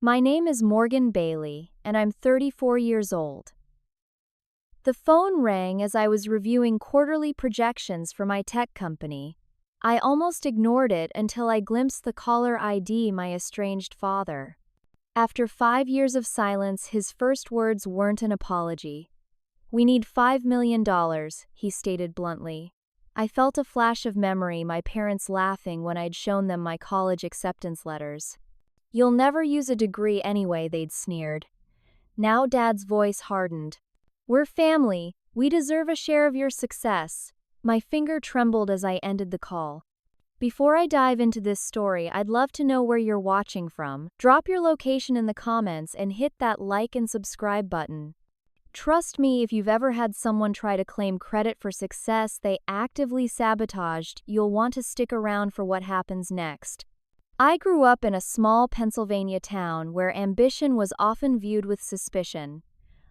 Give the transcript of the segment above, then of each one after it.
My name is Morgan Bailey, and I'm 34 years old. The phone rang as I was reviewing quarterly projections for my tech company. I almost ignored it until I glimpsed the caller ID, my estranged father. After 5 years of silence, his first words weren't an apology. "We need $5 million, he stated bluntly. I felt a flash of memory, my parents laughing when I'd shown them my college acceptance letters. "You'll never use a degree anyway," they'd sneered. Now Dad's voice hardened. "We're family. We deserve a share of your success." My finger trembled as I ended the call. Before I dive into this story, I'd love to know where you're watching from. Drop your location in the comments and hit that like and subscribe button. Trust me, if you've ever had someone try to claim credit for success they actively sabotaged, you'll want to stick around for what happens next. I grew up in a small Pennsylvania town where ambition was often viewed with suspicion.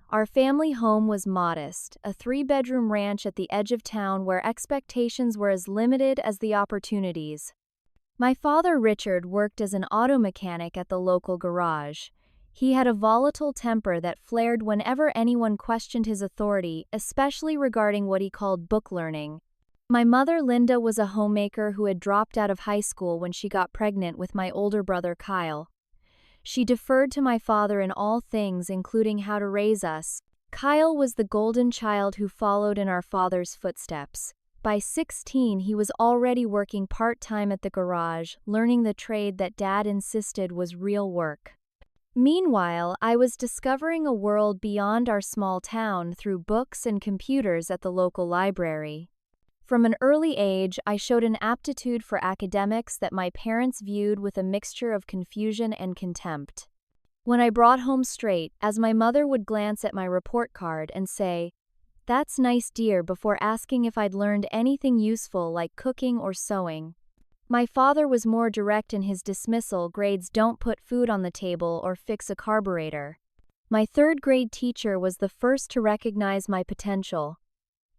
Our family home was modest, a 3-bedroom ranch at the edge of town where expectations were as limited as the opportunities. My father, Richard, worked as an auto mechanic at the local garage. He had a volatile temper that flared whenever anyone questioned his authority, especially regarding what he called book learning. My mother, Linda, was a homemaker who had dropped out of high school when she got pregnant with my older brother, Kyle. She deferred to my father in all things, including how to raise us. Kyle was the golden child who followed in our father's footsteps. By 16, he was already working part-time at the garage, learning the trade that Dad insisted was real work. Meanwhile, I was discovering a world beyond our small town through books and computers at the local library. From an early age, I showed an aptitude for academics that my parents viewed with a mixture of confusion and contempt. When I brought home straight, as my mother would glance at my report card and say, "That's nice, dear," before asking if I'd learned anything useful like cooking or sewing. My father was more direct in his dismissal: "Grades don't put food on the table or fix a carburetor." My third-grade teacher was the first to recognize my potential.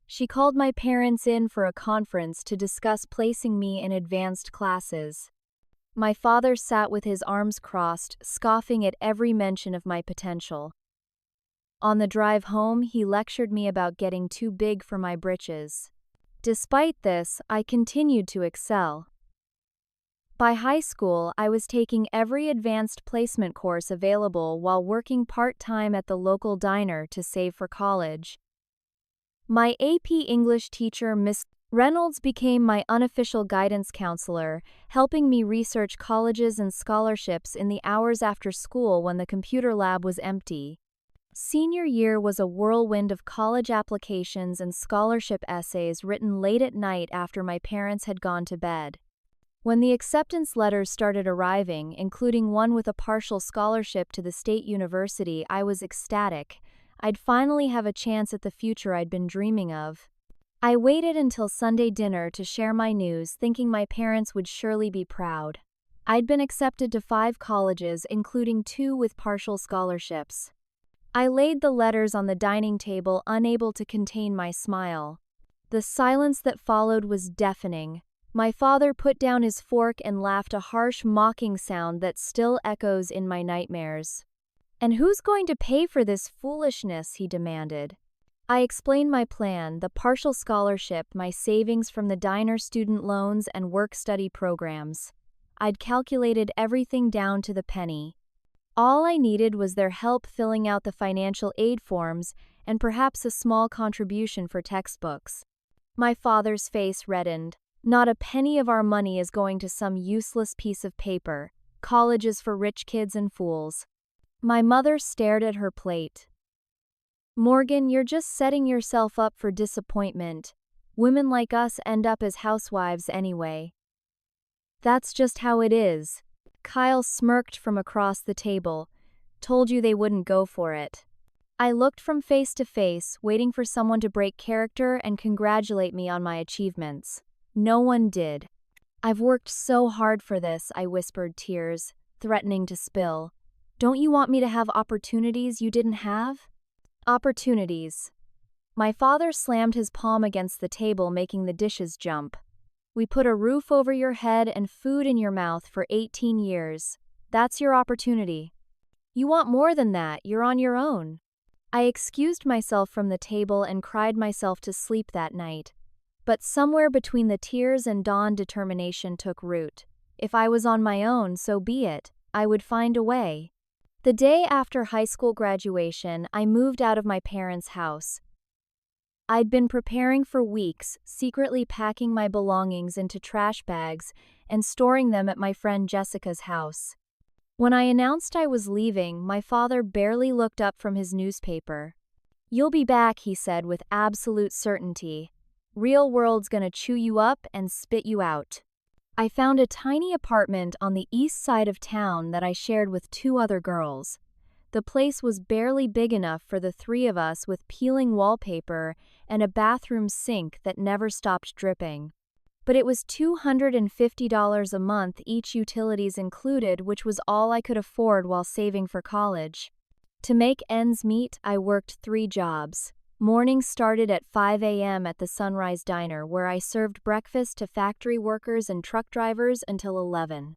She called my parents in for a conference to discuss placing me in advanced classes. My father sat with his arms crossed, scoffing at every mention of my potential. On the drive home, he lectured me about getting too big for my britches. Despite this, I continued to excel. By high school, I was taking every advanced placement course available while working part-time at the local diner to save for college. My AP English teacher, Miss Reynolds, became my unofficial guidance counselor, helping me research colleges and scholarships in the hours after school when the computer lab was empty. Senior year was a whirlwind of college applications and scholarship essays written late at night after my parents had gone to bed. When the acceptance letters started arriving, including one with a partial scholarship to the state university, I was ecstatic. I'd finally have a chance at the future I'd been dreaming of. I waited until Sunday dinner to share my news, thinking my parents would surely be proud. I'd been accepted to 5 colleges, including 2 with partial scholarships. I laid the letters on the dining table, unable to contain my smile. The silence that followed was deafening. My father put down his fork and laughed, a harsh, mocking sound that still echoes in my nightmares. "And who's going to pay for this foolishness?" he demanded. I explained my plan: the partial scholarship, my savings from the diner, student loans, and work-study programs. I'd calculated everything down to the penny. All I needed was their help filling out the financial aid forms and perhaps a small contribution for textbooks. My father's face reddened. "Not a penny of our money is going to some useless piece of paper. College is for rich kids and fools." My mother stared at her plate. "Morgan, you're just setting yourself up for disappointment. Women like us end up as housewives anyway." "That's just how it is." Kyle smirked from across the table. "Told you they wouldn't go for it." I looked from face to face, waiting for someone to break character and congratulate me on my achievements. No one did. "I've worked so hard for this," I whispered, tears threatening to spill. "Don't you want me to have opportunities you didn't have?" Opportunities. My father slammed his palm against the table, making the dishes jump. "We put a roof over your head and food in your mouth for 18 years. That's your opportunity." You want more than that, you're on your own. I excused myself from the table and cried myself to sleep that night. But somewhere between the tears and dawn, determination took root. If I was on my own, so be it. I would find a way. The day after high school graduation, I moved out of my parents' house. I'd been preparing for weeks, secretly packing my belongings into trash bags and storing them at my friend Jessica's house. When I announced I was leaving, my father barely looked up from his newspaper. "You'll be back," he said with absolute certainty. "Real world's gonna chew you up and spit you out." I found a tiny apartment on the east side of town that I shared with 2 other girls. The place was barely big enough for the 3 of us, with peeling wallpaper and a bathroom sink that never stopped dripping. But it was $250 a month, each utilities included, which was all I could afford while saving for college. To make ends meet, I worked 3 jobs. Mornings started at 5 a.m. at the Sunrise Diner, where I served breakfast to factory workers and truck drivers until 11.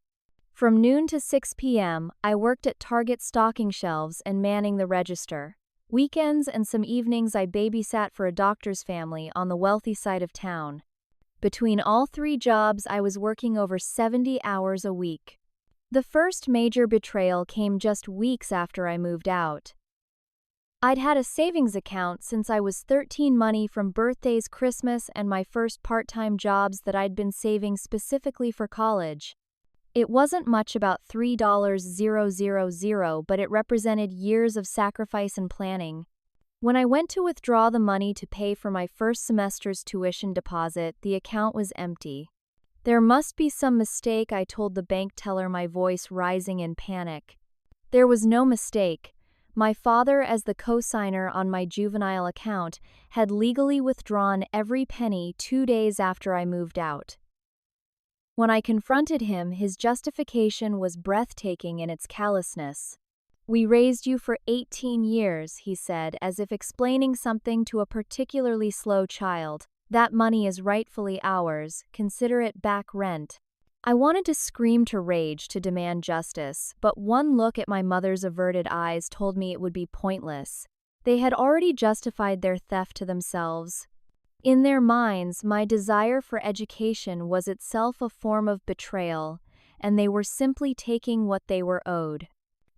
From noon to 6 p.m., I worked at Target stocking shelves and manning the register. Weekends and some evenings I babysat for a doctor's family on the wealthy side of town. Between all 3 jobs, I was working over 70 hours a week. The first major betrayal came just weeks after I moved out. I'd had a savings account since I was 13, money from birthdays, Christmas, and my first part-time jobs that I'd been saving specifically for college. It wasn't much, about $3,000, but it represented years of sacrifice and planning. When I went to withdraw the money to pay for my first semester's tuition deposit, the account was empty. "There must be some mistake," I told the bank teller, my voice rising in panic. There was no mistake. My father, as the co-signer on my juvenile account, had legally withdrawn every penny 2 days after I moved out. When I confronted him, his justification was breathtaking in its callousness. "We raised you for 18 years, he said, as if explaining something to a particularly slow child. "That money is rightfully ours. Consider it back rent." I wanted to scream, to rage, to demand justice, but one look at my mother's averted eyes told me it would be pointless. They had already justified their theft to themselves. In their minds, my desire for education was itself a form of betrayal, and they were simply taking what they were owed.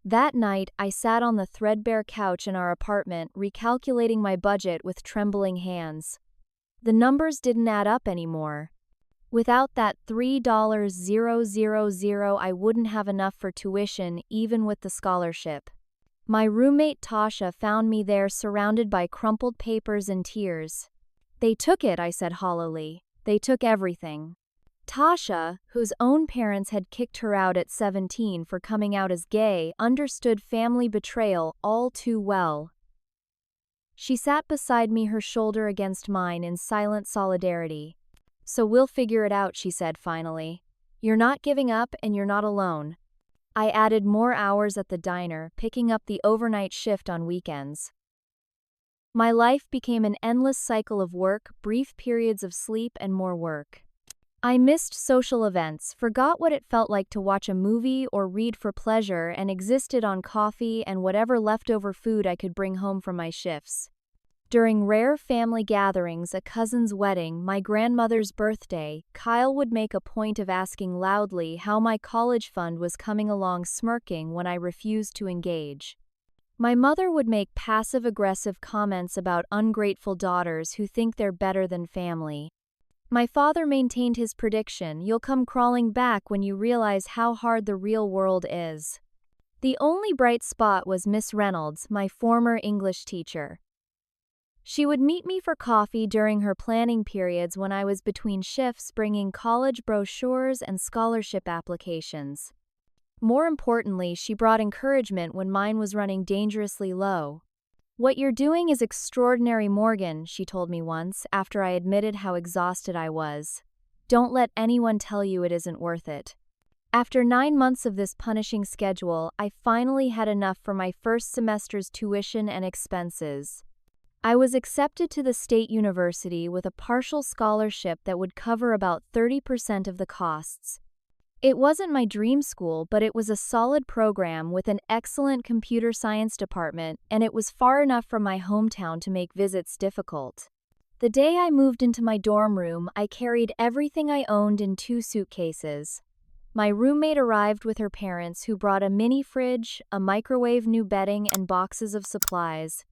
That night, I sat on the threadbare couch in our apartment, recalculating my budget with trembling hands. The numbers didn't add up anymore. Without that $3,000, I wouldn't have enough for tuition, even with the scholarship. My roommate Tasha found me there, surrounded by crumpled papers and tears. "They took it," I said hollowly. "They took everything." Tasha, whose own parents had kicked her out at 17 for coming out as gay, understood family betrayal all too well. She sat beside me, her shoulder against mine, in silent solidarity. "So we'll figure it out," she said finally. "You're not giving up, and you're not alone." I added more hours at the diner, picking up the overnight shift on weekends. My life became an endless cycle of work, brief periods of sleep, and more work. I missed social events, forgot what it felt like to watch a movie or read for pleasure, and existed on coffee and whatever leftover food I could bring home from my shifts. During rare family gatherings, a cousin's wedding, my grandmother's birthday, Kyle would make a point of asking loudly how my college fund was coming along, smirking when I refused to engage. My mother would make passive-aggressive comments about ungrateful daughters who think they're better than family. My father maintained his prediction: "You'll come crawling back when you realize how hard the real world is." The only bright spot was Miss Reynolds, my former English teacher. She would meet me for coffee during her planning periods when I was between shifts, bringing college brochures and scholarship applications. More importantly, she brought encouragement when mine was running dangerously low. "What you're doing is extraordinary, Morgan," she told me once, after I admitted how exhausted I was. "Don't let anyone tell you it isn't worth it." After 9 months of this punishing schedule, I finally had enough for my first semester's tuition and expenses. I was accepted to the state university with a partial scholarship that would cover about 30% of the costs. It wasn't my dream school, but it was a solid program with an excellent computer science department, and it was far enough from my hometown to make visits difficult. The day I moved into my dorm room, I carried everything I owned in 2 suitcases. My roommate arrived with her parents, who brought a mini fridge, a microwave, new bedding, and boxes of supplies.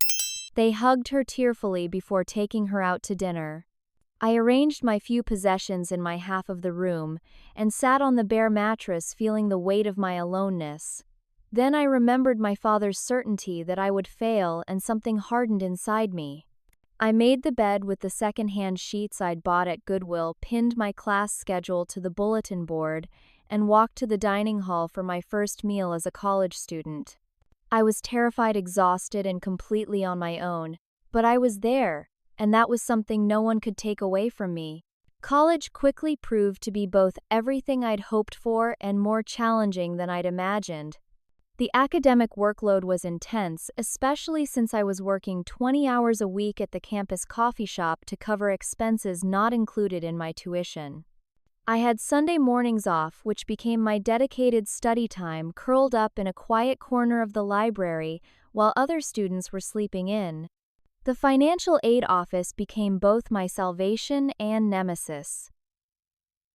They hugged her tearfully before taking her out to dinner. I arranged my few possessions in my half of the room and sat on the bare mattress, feeling the weight of my aloneness. Then I remembered my father's certainty that I would fail, and something hardened inside me. I made the bed with the second-hand sheets I'd bought at Goodwill, pinned my class schedule to the bulletin board, and walked to the dining hall for my first meal as a college student. I was terrified, exhausted, and completely on my own, but I was there, and that was something no one could take away from me. College quickly proved to be both everything I'd hoped for and more challenging than I'd imagined. The academic workload was intense, especially since I was working 20 hours a week at the campus coffee shop to cover expenses not included in my tuition. I had Sunday mornings off, which became my dedicated study time, curled up in a quiet corner of the library while other students were sleeping in. The financial aid office became both my salvation and nemesis.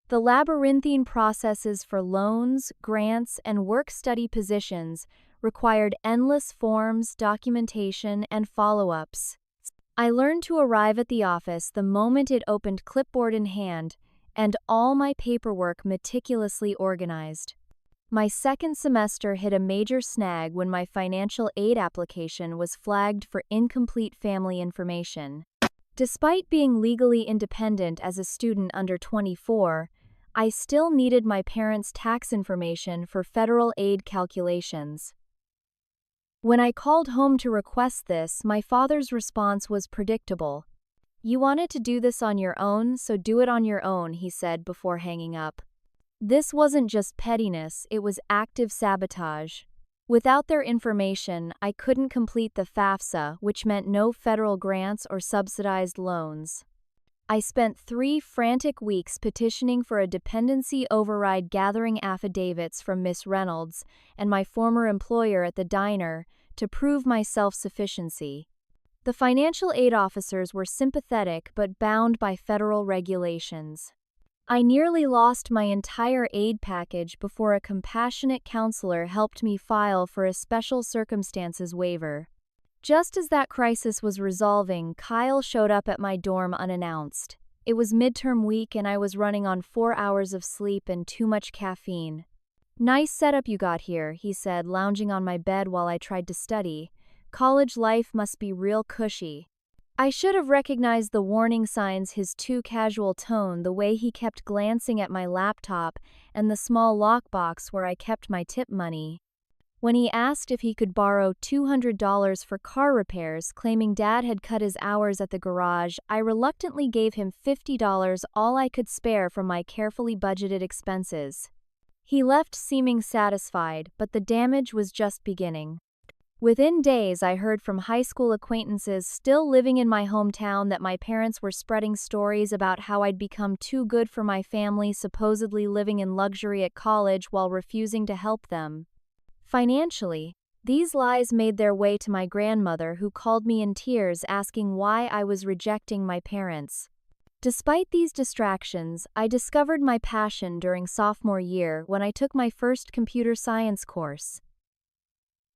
The labyrinthine processes for loans, grants, and work-study positions required endless forms, documentation, and follow-ups. I learned to arrive at the office the moment it opened, clipboard in hand, and all my paperwork meticulously organized. My second semester hit a major snag when my financial aid application was flagged for incomplete family information. Despite being legally independent as a student under 24, I still needed my parents' tax information for federal aid calculations. When I called home to request this, my father's response was predictable. "You wanted to do this on your own, so do it on your own," he said before hanging up. This wasn't just pettiness, it was active sabotage. Without their information, I couldn't complete the FAFSA, which meant no federal grants or subsidized loans. I spent 3 frantic weeks petitioning for a dependency override, gathering affidavits from Miss Reynolds and my former employer at the diner to prove my self-sufficiency. The financial aid officers were sympathetic but bound by federal regulations. I nearly lost my entire aid package before a compassionate counselor helped me file for a special circumstances waiver. Just as that crisis was resolving, Kyle showed up at my dorm unannounced. It was midterm week and I was running on 4 hours of sleep and too much caffeine. "Nice setup you got here," he said, lounging on my bed while I tried to study. "College life must be real cushy." I should have recognized the warning signs: his too casual tone, the way he kept glancing at my laptop, and the small lockbox where I kept my tip money. When he asked if he could borrow $200 for car repairs, claiming Dad had cut his hours at the garage, I reluctantly gave him $50, all I could spare from my carefully budgeted expenses. He left seeming satisfied, but the damage was just beginning. Within days, I heard from high school acquaintances still living in my hometown that my parents were spreading stories about how I'd become too good for my family, supposedly living in luxury at college while refusing to help them financially. These lies made their way to my grandmother, who called me in tears asking why I was rejecting my parents. Despite these distractions, I discovered my passion during sophomore year when I took my first computer science course.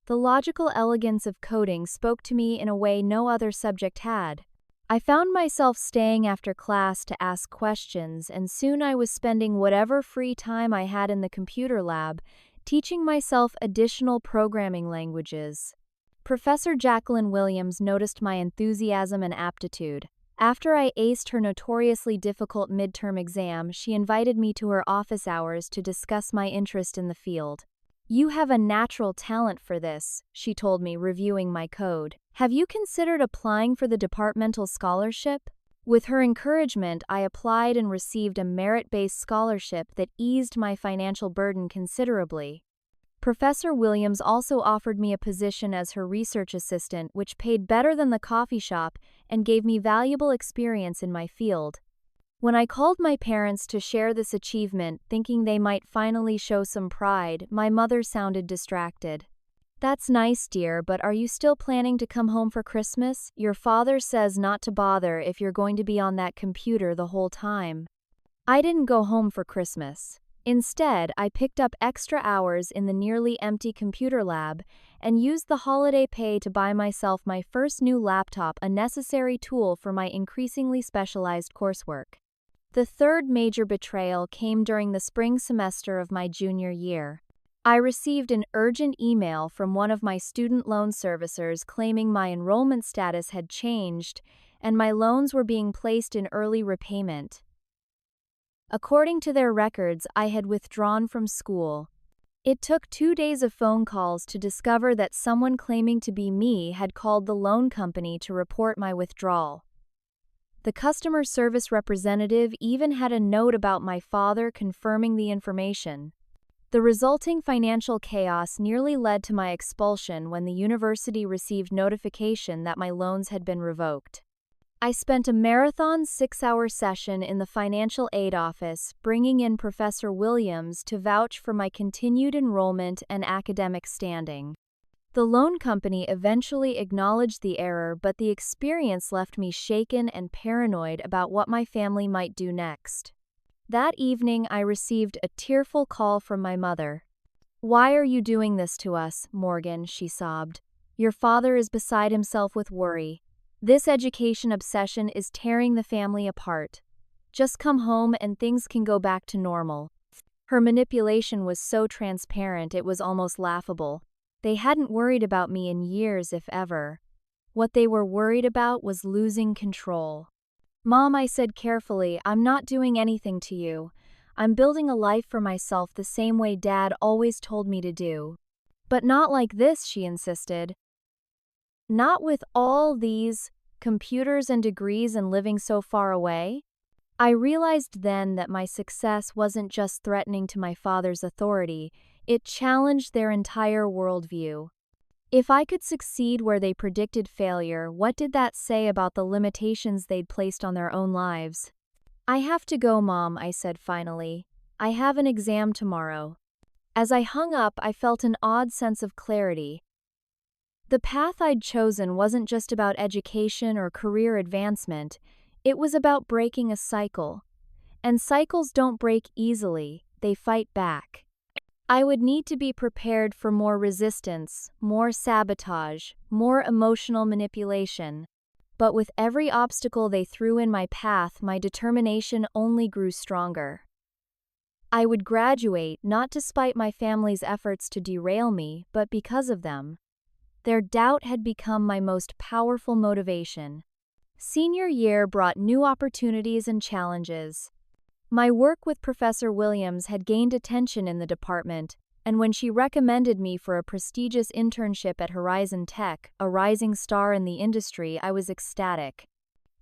The logical elegance of coding spoke to me in a way no other subject had. I found myself staying after class to ask questions, and soon I was spending whatever free time I had in the computer lab, teaching myself additional programming languages. Professor Jacqueline Williams noticed my enthusiasm and aptitude. After I aced her notoriously difficult midterm exam, she invited me to her office hours to discuss my interest in the field. "You have a natural talent for this," she told me, reviewing my code. "Have you considered applying for the departmental scholarship?" With her encouragement, I applied and received a merit-based scholarship that eased my financial burden considerably. Professor Williams also offered me a position as her research assistant, which paid better than the coffee shop and gave me valuable experience in my field. When I called my parents to share this achievement, thinking they might finally show some pride, my mother sounded distracted. "That's nice, dear, but are you still planning to come home for Christmas? Your father says not to bother if you're going to be on that computer the whole time." I didn't go home for Christmas. Instead, I picked up extra hours in the nearly empty computer lab and used the holiday pay to buy myself my first new laptop, a necessary tool for my increasingly specialized coursework. The third major betrayal came during the spring semester of my junior year. I received an urgent email from one of my student loan servicers claiming my enrollment status had changed and my loans were being placed in early repayment. According to their records, I had withdrawn from school. It took 2 days of phone calls to discover that someone claiming to be me had called the loan company to report my withdrawal. The customer service representative even had a note about my father confirming the information. The resulting financial chaos nearly led to my expulsion when the university received notification that my loans had been revoked. I spent a marathon 6-hour session in the financial aid office, bringing in Professor Williams to vouch for my continued enrollment and academic standing. The loan company eventually acknowledged the error, but the experience left me shaken and paranoid about what my family might do next. That evening, I received a tearful call from my mother. "Why are you doing this to us, Morgan?" she sobbed. "Your father is beside himself with worry. This education obsession is tearing the family apart. Just come home and things can go back to normal." Her manipulation was so transparent it was almost laughable. They hadn't worried about me in years, if ever. What they were worried about was losing control. "Mom," I said carefully, "I'm not doing anything to you. I'm building a life for myself the same way Dad always told me to do." "But not like this," she insisted. "Not with all these computers and degrees and living so far away?" I realized then that my success wasn't just threatening to my father's authority, it challenged their entire worldview. If I could succeed where they predicted failure, what did that say about the limitations they'd placed on their own lives? "I have to go, Mom," I said finally. "I have an exam tomorrow." As I hung up, I felt an odd sense of clarity. The path I'd chosen wasn't just about education or career advancement, it was about breaking a cycle. And cycles don't break easily, they fight back. I would need to be prepared for more resistance, more sabotage, more emotional manipulation. But with every obstacle they threw in my path, my determination only grew stronger. I would graduate not despite my family's efforts to derail me, but because of them. Their doubt had become my most powerful motivation. Senior year brought new opportunities and challenges. My work with Professor Williams had gained attention in the department, and when she recommended me for a prestigious internship at Horizon Tech, a rising star in the industry, I was ecstatic.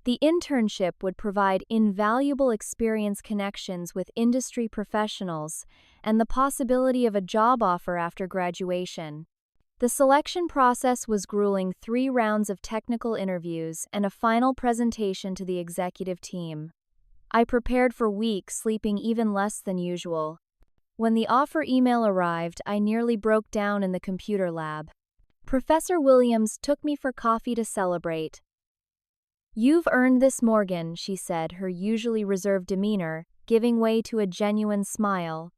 The internship would provide invaluable experience, connections with industry professionals, and the possibility of a job offer after graduation. The selection process was grueling: 3 rounds of technical interviews and a final presentation to the executive team. I prepared for weeks, sleeping even less than usual. When the offer email arrived, I nearly broke down in the computer lab. Professor Williams took me for coffee to celebrate. "You've earned this, Morgan," she said, her usually reserved demeanor giving way to a genuine smile.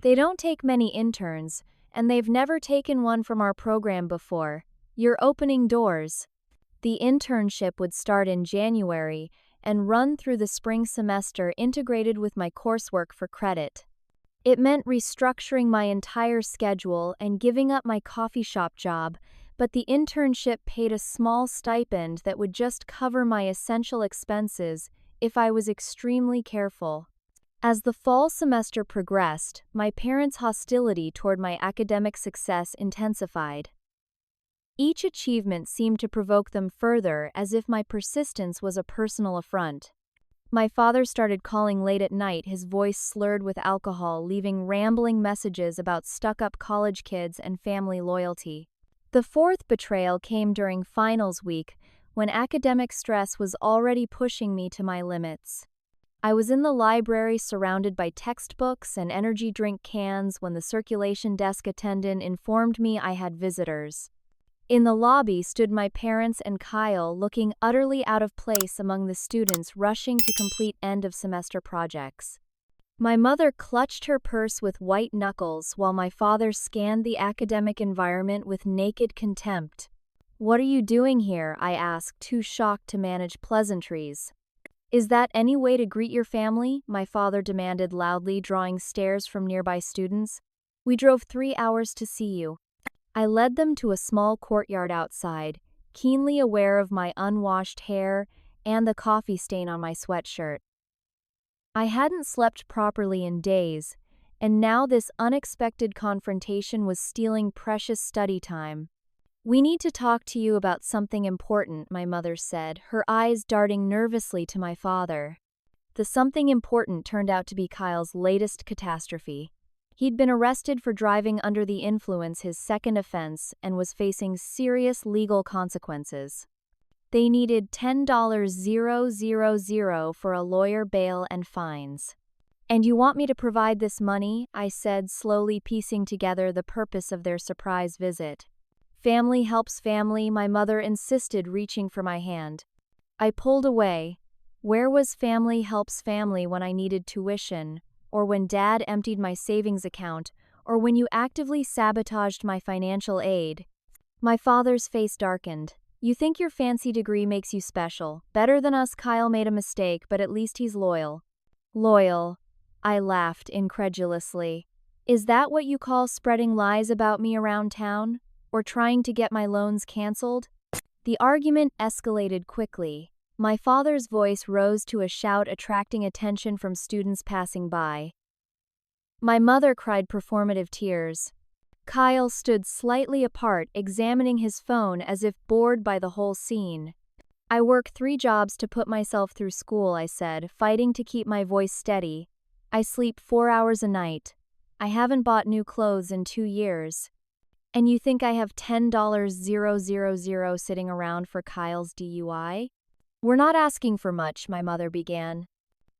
"They don't take many interns, and they've never taken one from our program before. You're opening doors." The internship would start in January and run through the spring semester, integrated with my coursework for credit. It meant restructuring my entire schedule and giving up my coffee shop job, but the internship paid a small stipend that would just cover my essential expenses if I was extremely careful. As the fall semester progressed, my parents' hostility toward my academic success intensified. Each achievement seemed to provoke them further, as if my persistence was a personal affront. My father started calling late at night, his voice slurred with alcohol, leaving rambling messages about stuck-up college kids and family loyalty. The fourth betrayal came during finals week, when academic stress was already pushing me to my limits. I was in the library surrounded by textbooks and energy drink cans when the circulation desk attendant informed me I had visitors. In the lobby stood my parents and Kyle, looking utterly out of place among the students rushing to complete end-of-semester projects. My mother clutched her purse with white knuckles while my father scanned the academic environment with naked contempt. "What are you doing here?" I asked, too shocked to manage pleasantries. "Is that any way to greet your family?" my father demanded loudly, drawing stares from nearby students. "We drove 3 hours to see you." I led them to a small courtyard outside, keenly aware of my unwashed hair and the coffee stain on my sweatshirt. I hadn't slept properly in days, and now this unexpected confrontation was stealing precious study time. "We need to talk to you about something important," my mother said, her eyes darting nervously to my father. The something important turned out to be Kyle's latest catastrophe. He'd been arrested for driving under the influence, his second offense, and was facing serious legal consequences. They needed $10,000 for a lawyer, bail, and fines. "And you want me to provide this money?" I said, slowly piecing together the purpose of their surprise visit. "Family helps family," my mother insisted, reaching for my hand. I pulled away. Where was family helps family when I needed tuition, or when Dad emptied my savings account, or when you actively sabotaged my financial aid? My father's face darkened. "You think your fancy degree makes you special. Better than us. Kyle made a mistake, but at least he's loyal." "Loyal?" I laughed incredulously. "Is that what you call spreading lies about me around town? Or trying to get my loans canceled?" The argument escalated quickly. My father's voice rose to a shout, attracting attention from students passing by. My mother cried performative tears. Kyle stood slightly apart, examining his phone as if bored by the whole scene. "I work 3 jobs to put myself through school," I said, fighting to keep my voice steady. "I sleep 4 hours a night. I haven't bought new clothes in 2 years. And you think I have $10,000 sitting around for Kyle's DUI? We're not asking for much," my mother began.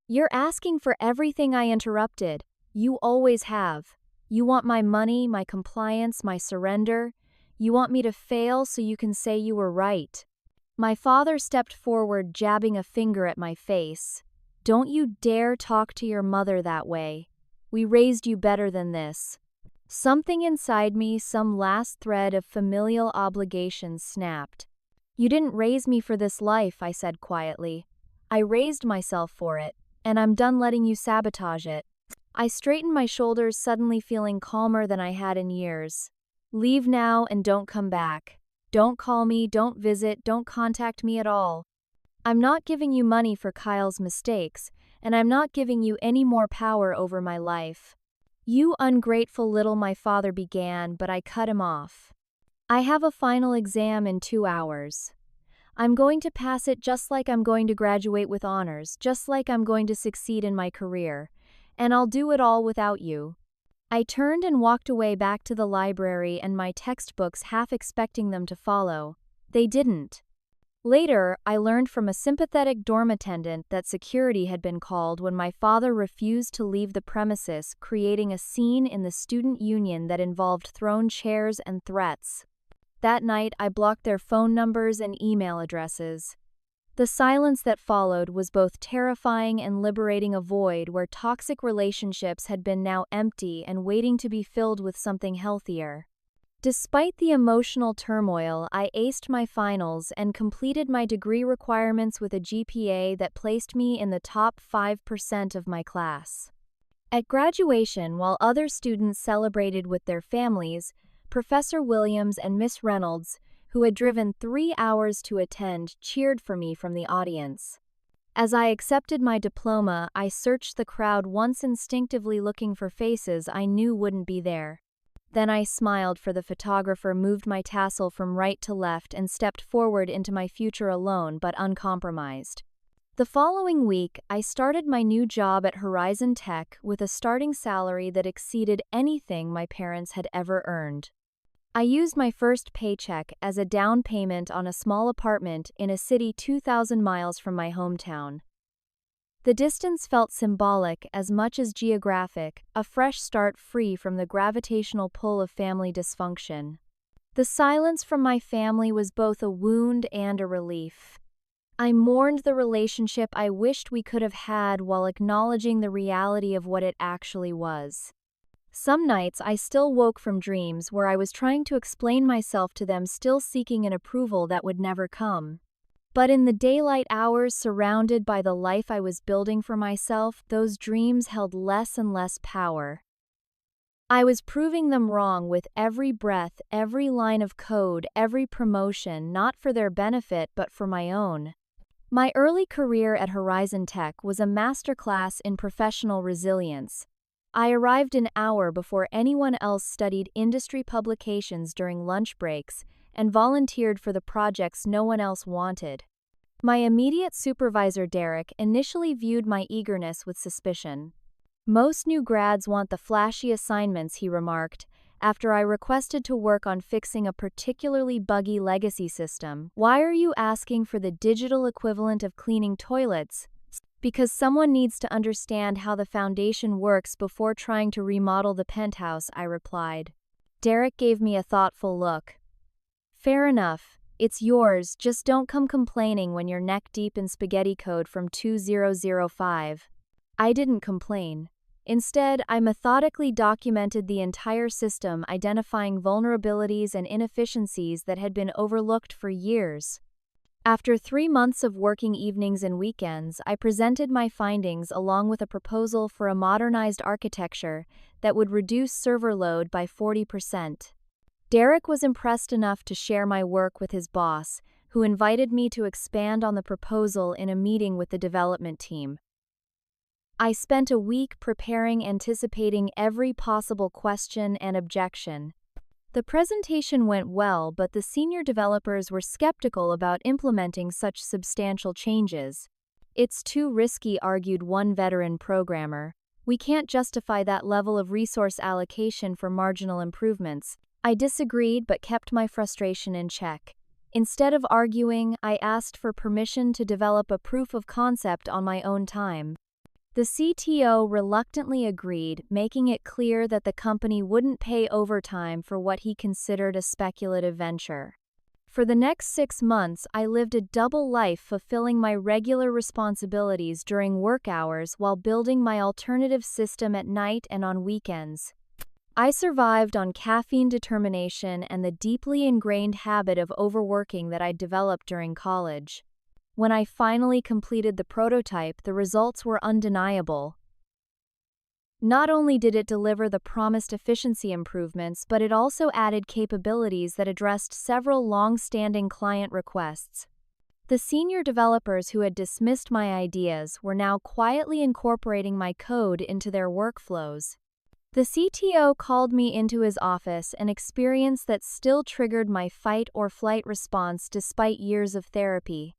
"You're asking for everything," I interrupted. "You always have. You want my money, my compliance, my surrender. You want me to fail so you can say you were right." My father stepped forward, jabbing a finger at my face. "Don't you dare talk to your mother that way. We raised you better than this." Something inside me, some last thread of familial obligation, snapped. "You didn't raise me for this life," I said quietly. "I raised myself for it, and I'm done letting you sabotage it." I straightened my shoulders, suddenly feeling calmer than I had in years. "Leave now and don't come back. Don't call me, don't visit, don't contact me at all. I'm not giving you money for Kyle's mistakes, and I'm not giving you any more power over my life." "You ungrateful little," my father began, but I cut him off. "I have a final exam in 2 hours. I'm going to pass it just like I'm going to graduate with honors, just like I'm going to succeed in my career, and I'll do it all without you." I turned and walked away back to the library and my textbooks, half expecting them to follow. They didn't. Later, I learned from a sympathetic dorm attendant that security had been called when my father refused to leave the premises, creating a scene in the student union that involved thrown chairs and threats. That night, I blocked their phone numbers and email addresses. The silence that followed was both terrifying and liberating, a void where toxic relationships had been now empty and waiting to be filled with something healthier. Despite the emotional turmoil, I aced my finals and completed my degree requirements with a GPA that placed me in the top 5% of my class. At graduation, while other students celebrated with their families, Professor Williams and Miss Reynolds, who had driven 3 hours to attend, cheered for me from the audience. As I accepted my diploma, I searched the crowd, once instinctively looking for faces I knew wouldn't be there. Then I smiled for the photographer, moved my tassel from right to left, and stepped forward into my future alone but uncompromised. The following week, I started my new job at Horizon Tech with a starting salary that exceeded anything my parents had ever earned. I used my first paycheck as a down payment on a small apartment in a city 2,000 miles from my hometown. The distance felt symbolic as much as geographic, a fresh start free from the gravitational pull of family dysfunction. The silence from my family was both a wound and a relief. I mourned the relationship I wished we could have had while acknowledging the reality of what it actually was. Some nights I still woke from dreams where I was trying to explain myself to them, still seeking an approval that would never come. But in the daylight hours surrounded by the life I was building for myself, those dreams held less and less power. I was proving them wrong with every breath, every line of code, every promotion, not for their benefit but for my own. My early career at Horizon Tech was a masterclass in professional resilience. I arrived an hour before anyone else, studied industry publications during lunch breaks, and volunteered for the projects no one else wanted. My immediate supervisor, Derek, initially viewed my eagerness with suspicion. "Most new grads want the flashy assignments," he remarked, after I requested to work on fixing a particularly buggy legacy system. "Why are you asking for the digital equivalent of cleaning toilets?" "Because someone needs to understand how the foundation works before trying to remodel the penthouse," I replied. Derek gave me a thoughtful look. "Fair enough. It's yours, just don't come complaining when you're neck deep in spaghetti code from 2005. I didn't complain. Instead, I methodically documented the entire system, identifying vulnerabilities and inefficiencies that had been overlooked for years. After 3 months of working evenings and weekends, I presented my findings along with a proposal for a modernized architecture that would reduce server load by 40%. Derek was impressed enough to share my work with his boss, who invited me to expand on the proposal in a meeting with the development team. I spent a week preparing, anticipating every possible question and objection. The presentation went well, but the senior developers were skeptical about implementing such substantial changes. "It's too risky," argued one veteran programmer. "We can't justify that level of resource allocation for marginal improvements." I disagreed but kept my frustration in check. Instead of arguing, I asked for permission to develop a proof of concept on my own time. The CTO reluctantly agreed, making it clear that the company wouldn't pay overtime for what he considered a speculative venture. For the next 6 months, I lived a double life, fulfilling my regular responsibilities during work hours while building my alternative system at night and on weekends. I survived on caffeine, determination, and the deeply ingrained habit of overworking that I'd developed during college. When I finally completed the prototype, the results were undeniable. Not only did it deliver the promised efficiency improvements, but it also added capabilities that addressed several long-standing client requests. The senior developers who had dismissed my ideas were now quietly incorporating my code into their workflows. The CTO called me into his office, an experience that still triggered my fight-or-flight response despite years of therapy.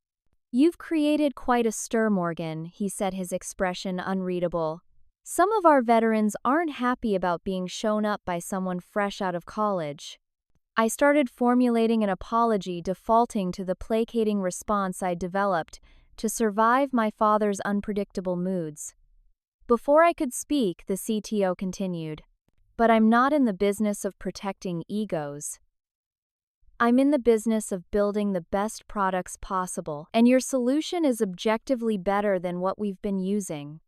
"You've created quite a stir, Morgan," he said, his expression unreadable. "Some of our veterans aren't happy about being shown up by someone fresh out of college." I started formulating an apology, defaulting to the placating response I developed to survive my father's unpredictable moods. Before I could speak, the CTO continued, "But I'm not in the business of protecting egos. I'm in the business of building the best products possible, and your solution is objectively better than what we've been using."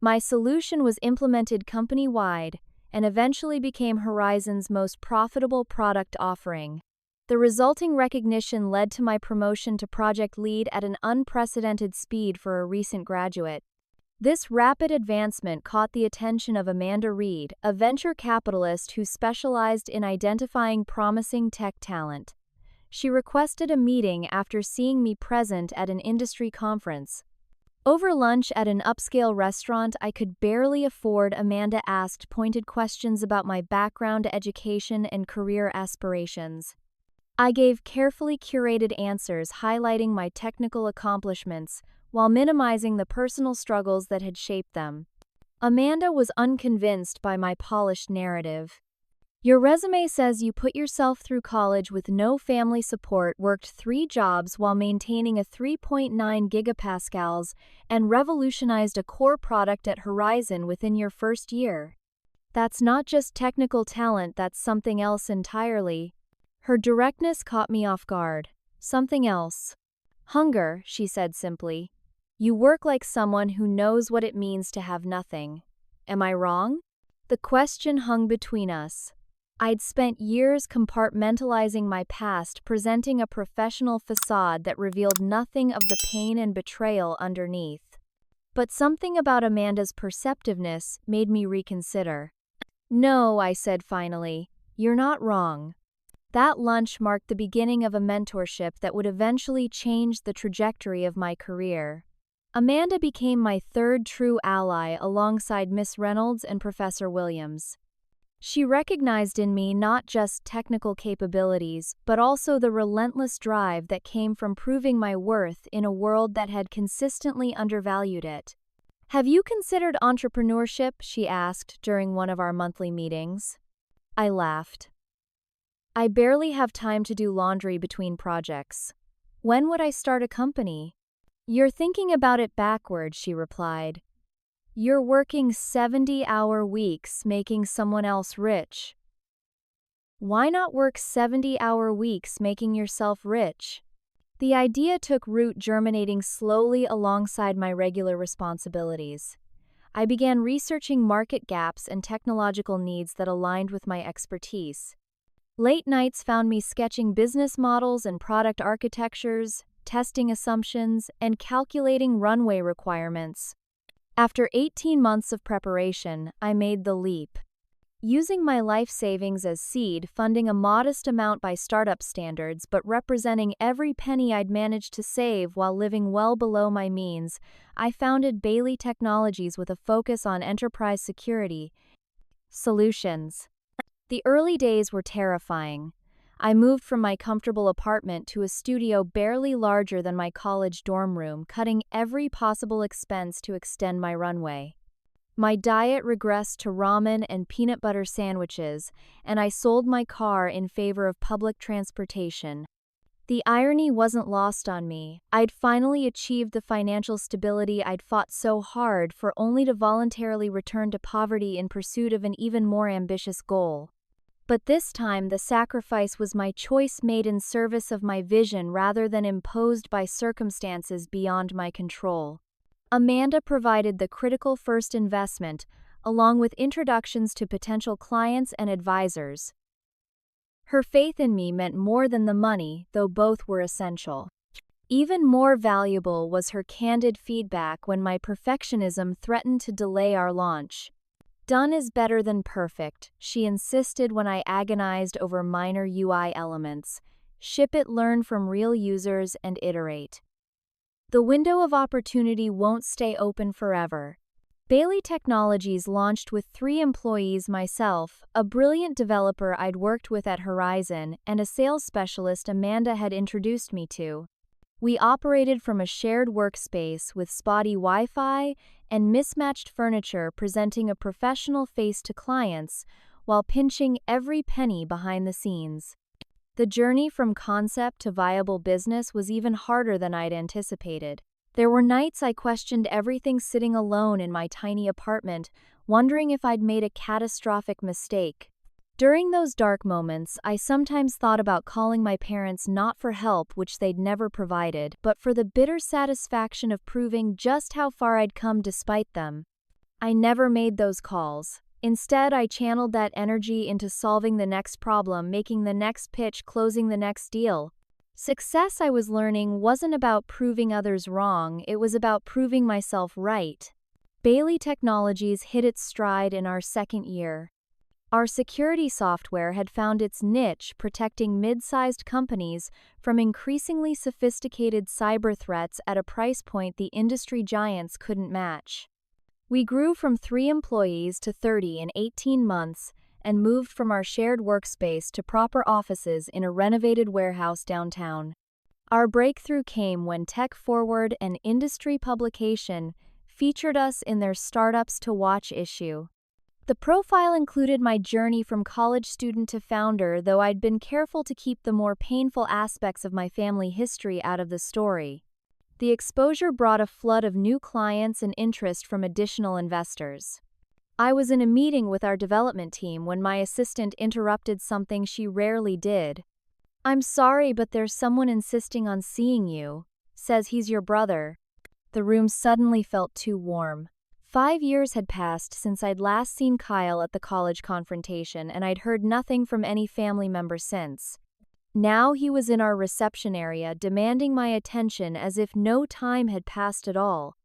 My solution was implemented company-wide and eventually became Horizon's most profitable product offering. The resulting recognition led to my promotion to project lead at an unprecedented speed for a recent graduate. This rapid advancement caught the attention of Amanda Reed, a venture capitalist who specialized in identifying promising tech talent. She requested a meeting after seeing me present at an industry conference. Over lunch at an upscale restaurant I could barely afford, Amanda asked pointed questions about my background, education, and career aspirations. I gave carefully curated answers highlighting my technical accomplishments, while minimizing the personal struggles that had shaped them. Amanda was unconvinced by my polished narrative. Your resume says you put yourself through college with no family support, worked 3 jobs while maintaining a 3.9 gigapascals, and revolutionized a core product at Horizon within your first year. That's not just technical talent, that's something else entirely. Her directness caught me off guard. Something else. Hunger, she said simply. You work like someone who knows what it means to have nothing. Am I wrong? The question hung between us. I'd spent years compartmentalizing my past, presenting a professional facade that revealed nothing of the pain and betrayal underneath. But something about Amanda's perceptiveness made me reconsider. No, I said finally, you're not wrong. That lunch marked the beginning of a mentorship that would eventually change the trajectory of my career. Amanda became my third true ally alongside Miss Reynolds and Professor Williams. She recognized in me not just technical capabilities, but also the relentless drive that came from proving my worth in a world that had consistently undervalued it. Have you considered entrepreneurship? She asked during one of our monthly meetings. I laughed. I barely have time to do laundry between projects. When would I start a company? You're thinking about it backward, she replied. You're working 70-hour weeks making someone else rich. Why not work 70-hour weeks making yourself rich? The idea took root, germinating slowly alongside my regular responsibilities. I began researching market gaps and technological needs that aligned with my expertise. Late nights found me sketching business models and product architectures, testing assumptions, and calculating runway requirements. After 18 months of preparation, I made the leap. Using my life savings as seed, funding a modest amount by startup standards, but representing every penny I'd managed to save while living well below my means, I founded Bailey Technologies with a focus on enterprise security solutions. The early days were terrifying. I moved from my comfortable apartment to a studio barely larger than my college dorm room, cutting every possible expense to extend my runway. My diet regressed to ramen and peanut butter sandwiches, and I sold my car in favor of public transportation. The irony wasn't lost on me. I'd finally achieved the financial stability I'd fought so hard for, only to voluntarily return to poverty in pursuit of an even more ambitious goal. But this time, the sacrifice was my choice, made in service of my vision rather than imposed by circumstances beyond my control. Amanda provided the critical first investment, along with introductions to potential clients and advisors. Her faith in me meant more than the money, though both were essential. Even more valuable was her candid feedback when my perfectionism threatened to delay our launch. Done is better than perfect, she insisted when I agonized over minor UI elements. Ship it, learn from real users, and iterate. The window of opportunity won't stay open forever. Bailey Technologies launched with 3 employees: myself, a brilliant developer I'd worked with at Horizon, and a sales specialist Amanda had introduced me to. We operated from a shared workspace with spotty Wi-Fi and mismatched furniture, presenting a professional face to clients while pinching every penny behind the scenes. The journey from concept to viable business was even harder than I'd anticipated. There were nights I questioned everything, sitting alone in my tiny apartment, wondering if I'd made a catastrophic mistake. During those dark moments, I sometimes thought about calling my parents, not for help, which they'd never provided, but for the bitter satisfaction of proving just how far I'd come despite them. I never made those calls. Instead, I channeled that energy into solving the next problem, making the next pitch, closing the next deal. Success, I was learning, wasn't about proving others wrong, it was about proving myself right. Bailey Technologies hit its stride in our second year. Our security software had found its niche, protecting mid-sized companies from increasingly sophisticated cyber threats at a price point the industry giants couldn't match. We grew from 3 employees to 30 in 18 months and moved from our shared workspace to proper offices in a renovated warehouse downtown. Our breakthrough came when Tech Forward, an industry publication, featured us in their Startups to Watch issue. The profile included my journey from college student to founder, though I'd been careful to keep the more painful aspects of my family history out of the story. The exposure brought a flood of new clients and interest from additional investors. I was in a meeting with our development team when my assistant interrupted something she rarely did. "I'm sorry, but there's someone insisting on seeing you. Says he's your brother." The room suddenly felt too warm. 5 years had passed since I'd last seen Kyle at the college confrontation, and I'd heard nothing from any family member since. Now he was in our reception area, demanding my attention as if no time had passed at all.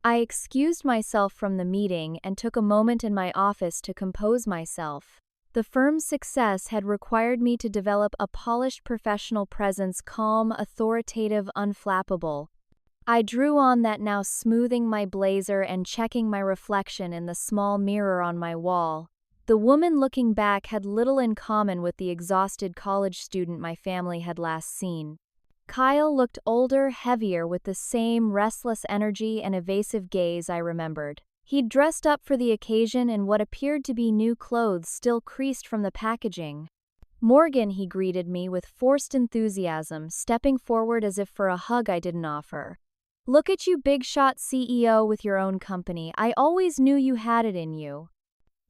I excused myself from the meeting and took a moment in my office to compose myself. The firm's success had required me to develop a polished professional presence, calm, authoritative, unflappable. I drew on that now, smoothing my blazer and checking my reflection in the small mirror on my wall. The woman looking back had little in common with the exhausted college student my family had last seen. Kyle looked older, heavier, with the same restless energy and evasive gaze I remembered. He'd dressed up for the occasion in what appeared to be new clothes still creased from the packaging. "Morgan," he greeted me with forced enthusiasm, stepping forward as if for a hug I didn't offer. "Look at you, big shot CEO with your own company. I always knew you had it in you."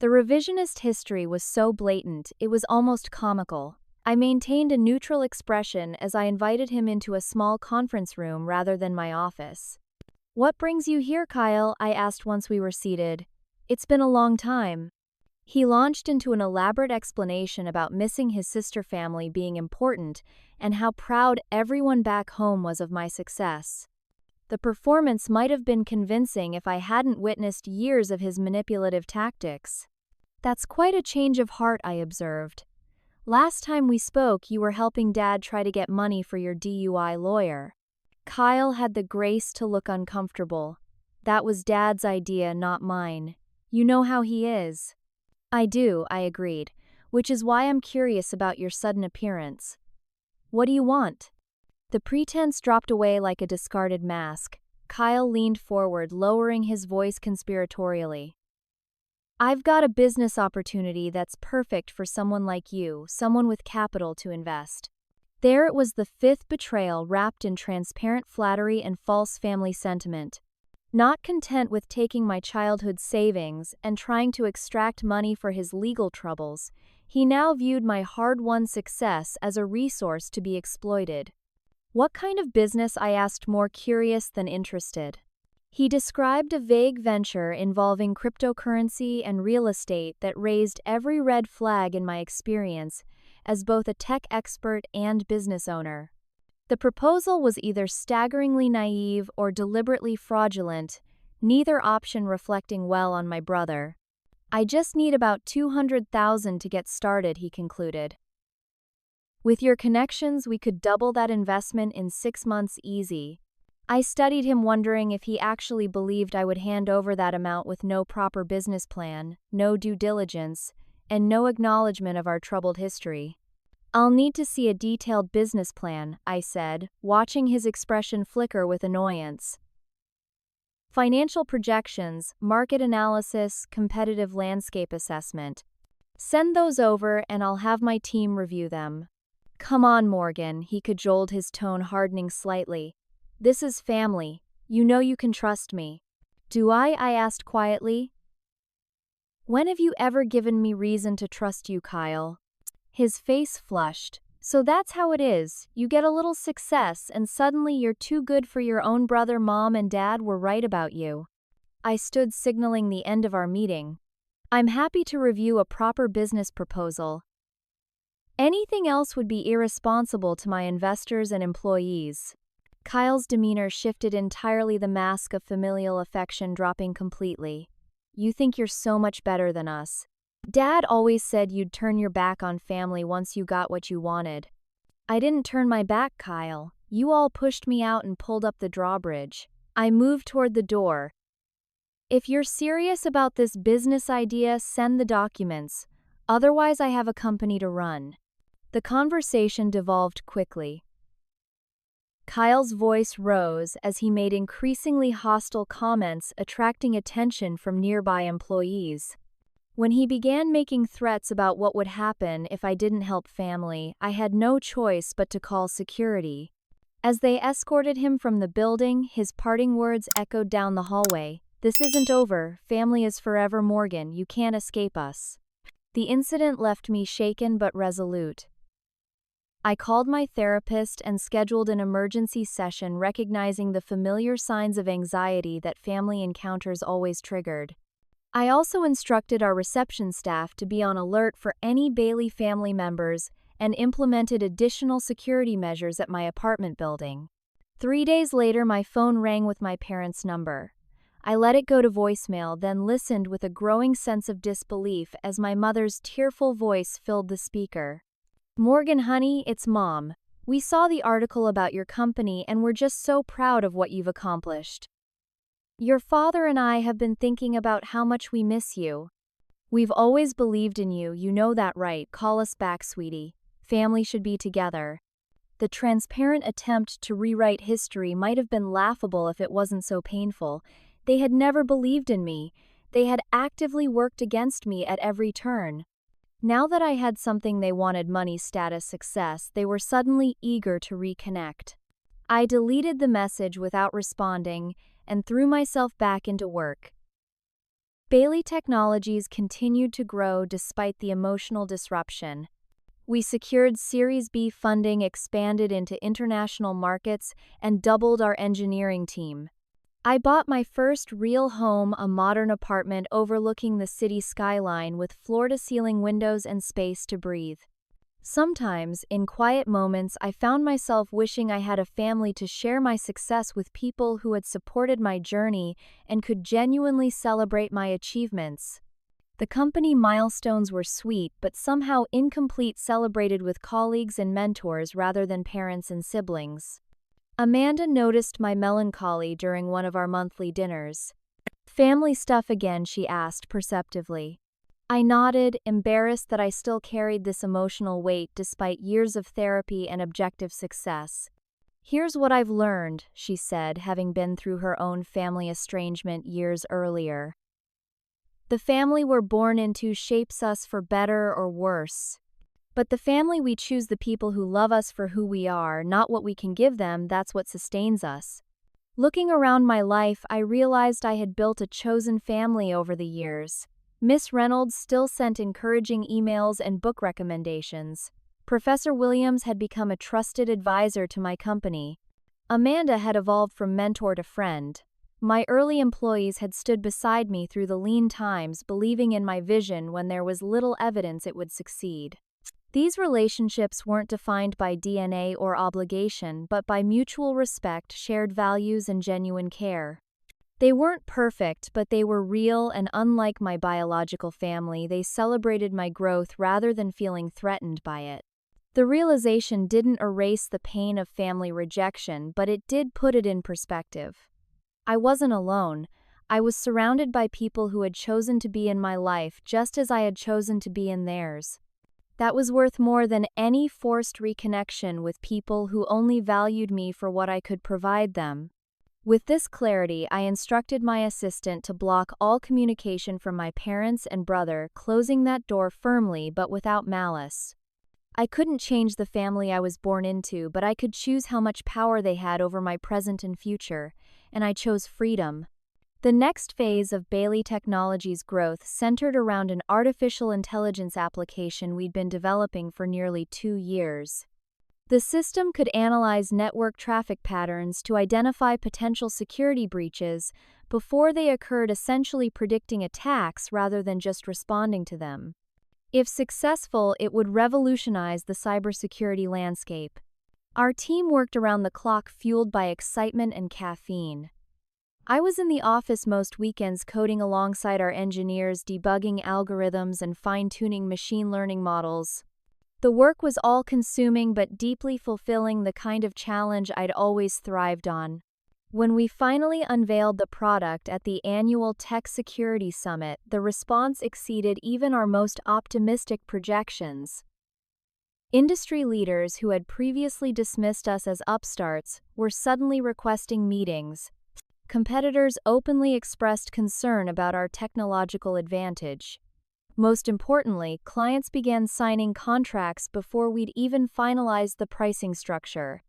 The revisionist history was so blatant, it was almost comical. I maintained a neutral expression as I invited him into a small conference room rather than my office. "What brings you here, Kyle?" I asked once we were seated. "It's been a long time." He launched into an elaborate explanation about missing his sister family being important and how proud everyone back home was of my success. The performance might have been convincing if I hadn't witnessed years of his manipulative tactics. "That's quite a change of heart," I observed. "Last time we spoke, you were helping Dad try to get money for your DUI lawyer." Kyle had the grace to look uncomfortable. "That was Dad's idea, not mine. You know how he is." "I do," I agreed, "which is why I'm curious about your sudden appearance. What do you want?" The pretense dropped away like a discarded mask. Kyle leaned forward, lowering his voice conspiratorially. "I've got a business opportunity that's perfect for someone like you, someone with capital to invest." There it was, the fifth betrayal wrapped in transparent flattery and false family sentiment. Not content with taking my childhood savings and trying to extract money for his legal troubles, he now viewed my hard-won success as a resource to be exploited. "What kind of business?" I asked, more curious than interested. He described a vague venture involving cryptocurrency and real estate that raised every red flag in my experience as both a tech expert and business owner. The proposal was either staggeringly naive or deliberately fraudulent, neither option reflecting well on my brother. "I just need about $200,000 to get started," he concluded. "With your connections, we could double that investment in 6 months easy." I studied him, wondering if he actually believed I would hand over that amount with no proper business plan, no due diligence, and no acknowledgement of our troubled history. "I'll need to see a detailed business plan," I said, watching his expression flicker with annoyance. "Financial projections, market analysis, competitive landscape assessment. Send those over and I'll have my team review them." "Come on, Morgan," he cajoled, his tone hardening slightly. "This is family. You know you can trust me." "Do I?" I asked quietly. "When have you ever given me reason to trust you, Kyle?" His face flushed. "So that's how it is. You get a little success and suddenly you're too good for your own brother. Mom and Dad were right about you." I stood, signaling the end of our meeting. "I'm happy to review a proper business proposal. Anything else would be irresponsible to my investors and employees." Kyle's demeanor shifted entirely, the mask of familial affection dropping completely. "You think you're so much better than us. Dad always said you'd turn your back on family once you got what you wanted." "I didn't turn my back, Kyle. You all pushed me out and pulled up the drawbridge." I moved toward the door. "If you're serious about this business idea, send the documents. Otherwise, I have a company to run." The conversation devolved quickly. Kyle's voice rose as he made increasingly hostile comments, attracting attention from nearby employees. When he began making threats about what would happen if I didn't help family, I had no choice but to call security. As they escorted him from the building, his parting words echoed down the hallway. "This isn't over. Family is forever, Morgan. You can't escape us." The incident left me shaken but resolute. I called my therapist and scheduled an emergency session, recognizing the familiar signs of anxiety that family encounters always triggered. I also instructed our reception staff to be on alert for any Bailey family members and implemented additional security measures at my apartment building. 3 days later, my phone rang with my parents' number. I let it go to voicemail, then listened with a growing sense of disbelief as my mother's tearful voice filled the speaker. "Morgan, honey, it's Mom. We saw the article about your company and we're just so proud of what you've accomplished. Your father and I have been thinking about how much we miss you. We've always believed in you, you know that, right? Call us back, sweetie. Family should be together." The transparent attempt to rewrite history might have been laughable if it wasn't so painful. They had never believed in me. They had actively worked against me at every turn. Now that I had something they wanted, money, status, success, they were suddenly eager to reconnect. I deleted the message without responding and threw myself back into work. Bailey Technologies continued to grow despite the emotional disruption. We secured Series B funding, expanded into international markets, and doubled our engineering team. I bought my first real home, a modern apartment overlooking the city skyline with floor-to-ceiling windows and space to breathe. Sometimes, in quiet moments, I found myself wishing I had a family to share my success with, people who had supported my journey and could genuinely celebrate my achievements. The company milestones were sweet, but somehow incomplete, celebrated with colleagues and mentors rather than parents and siblings. Amanda noticed my melancholy during one of our monthly dinners. "Family stuff again?" she asked perceptively. I nodded, embarrassed that I still carried this emotional weight despite years of therapy and objective success. "Here's what I've learned," she said, having been through her own family estrangement years earlier. "The family we're born into shapes us for better or worse. But the family we choose, the people who love us for who we are, not what we can give them, that's what sustains us." Looking around my life, I realized I had built a chosen family over the years. Miss Reynolds still sent encouraging emails and book recommendations. Professor Williams had become a trusted advisor to my company. Amanda had evolved from mentor to friend. My early employees had stood beside me through the lean times, believing in my vision when there was little evidence it would succeed. These relationships weren't defined by DNA or obligation, but by mutual respect, shared values, and genuine care. They weren't perfect, but they were real, and unlike my biological family, they celebrated my growth rather than feeling threatened by it. The realization didn't erase the pain of family rejection, but it did put it in perspective. I wasn't alone. I was surrounded by people who had chosen to be in my life just as I had chosen to be in theirs. That was worth more than any forced reconnection with people who only valued me for what I could provide them. With this clarity, I instructed my assistant to block all communication from my parents and brother, closing that door firmly but without malice. I couldn't change the family I was born into, but I could choose how much power they had over my present and future, and I chose freedom. The next phase of Bailey Technologies' growth centered around an artificial intelligence application we'd been developing for nearly 2 years. The system could analyze network traffic patterns to identify potential security breaches before they occurred, essentially predicting attacks rather than just responding to them. If successful, it would revolutionize the cybersecurity landscape. Our team worked around the clock, fueled by excitement and caffeine. I was in the office most weekends, coding alongside our engineers, debugging algorithms and fine-tuning machine learning models. The work was all-consuming but deeply fulfilling, the kind of challenge I'd always thrived on. When we finally unveiled the product at the annual Tech Security Summit, the response exceeded even our most optimistic projections. Industry leaders who had previously dismissed us as upstarts were suddenly requesting meetings. Competitors openly expressed concern about our technological advantage. Most importantly, clients began signing contracts before we'd even finalized the pricing structure.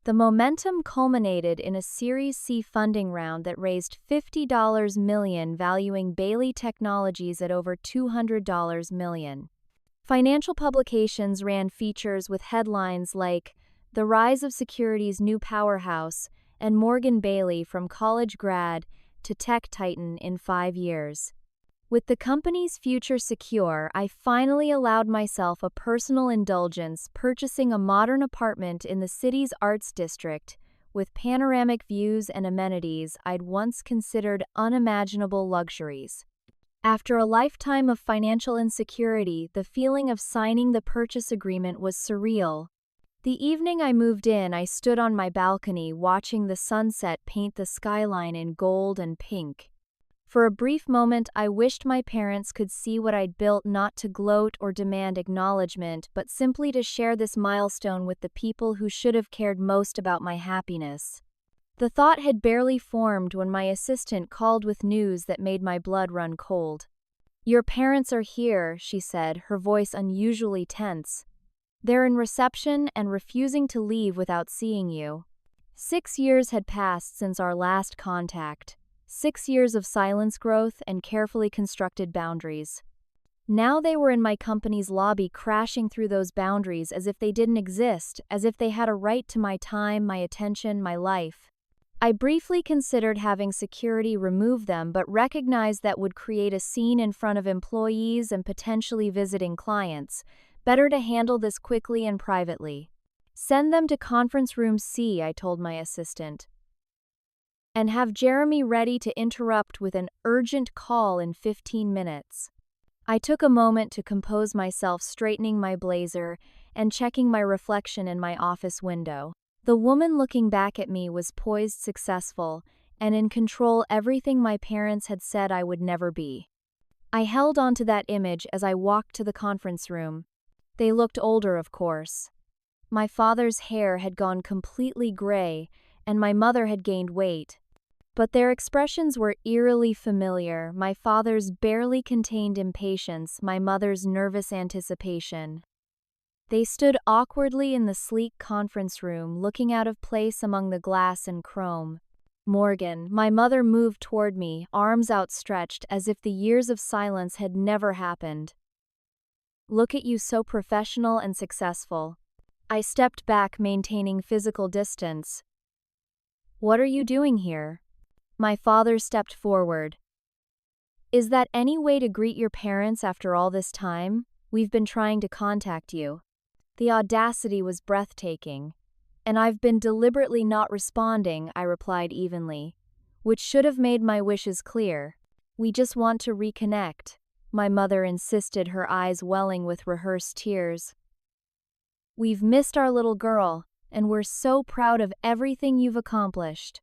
The momentum culminated in a Series C funding round that raised $50 million, valuing Bailey Technologies at over $200 million. Financial publications ran features with headlines like "The Rise of Security's New Powerhouse" and "Morgan Bailey from college grad to tech titan in 5 years." With the company's future secure, I finally allowed myself a personal indulgence, purchasing a modern apartment in the city's arts district with panoramic views and amenities I'd once considered unimaginable luxuries. After a lifetime of financial insecurity, the feeling of signing the purchase agreement was surreal. The evening I moved in, I stood on my balcony watching the sunset paint the skyline in gold and pink. For a brief moment, I wished my parents could see what I'd built, not to gloat or demand acknowledgement, but simply to share this milestone with the people who should have cared most about my happiness. The thought had barely formed when my assistant called with news that made my blood run cold. "Your parents are here," she said, her voice unusually tense. "They're in reception and refusing to leave without seeing you." 6 years had passed since our last contact. 6 years of silence, growth, and carefully constructed boundaries. Now they were in my company's lobby, crashing through those boundaries as if they didn't exist, as if they had a right to my time, my attention, my life. I briefly considered having security remove them, but recognized that would create a scene in front of employees and potentially visiting clients. Better to handle this quickly and privately. "Send them to conference room C," I told my assistant. "And have Jeremy ready to interrupt with an urgent call in 15 minutes. I took a moment to compose myself, straightening my blazer and checking my reflection in my office window. The woman looking back at me was poised, successful, and in control, everything my parents had said I would never be. I held on to that image as I walked to the conference room. They looked older, of course. My father's hair had gone completely gray, and my mother had gained weight. But their expressions were eerily familiar, my father's barely contained impatience, my mother's nervous anticipation. They stood awkwardly in the sleek conference room, looking out of place among the glass and chrome. "Morgan," my mother moved toward me, arms outstretched as if the years of silence had never happened. "Look at you, so professional and successful." I stepped back, maintaining physical distance. "What are you doing here?" My father stepped forward. "Is that any way to greet your parents after all this time? We've been trying to contact you." The audacity was breathtaking. "And I've been deliberately not responding," I replied evenly, "which should have made my wishes clear. We just want to reconnect," my mother insisted, her eyes welling with rehearsed tears. "We've missed our little girl, and we're so proud of everything you've accomplished."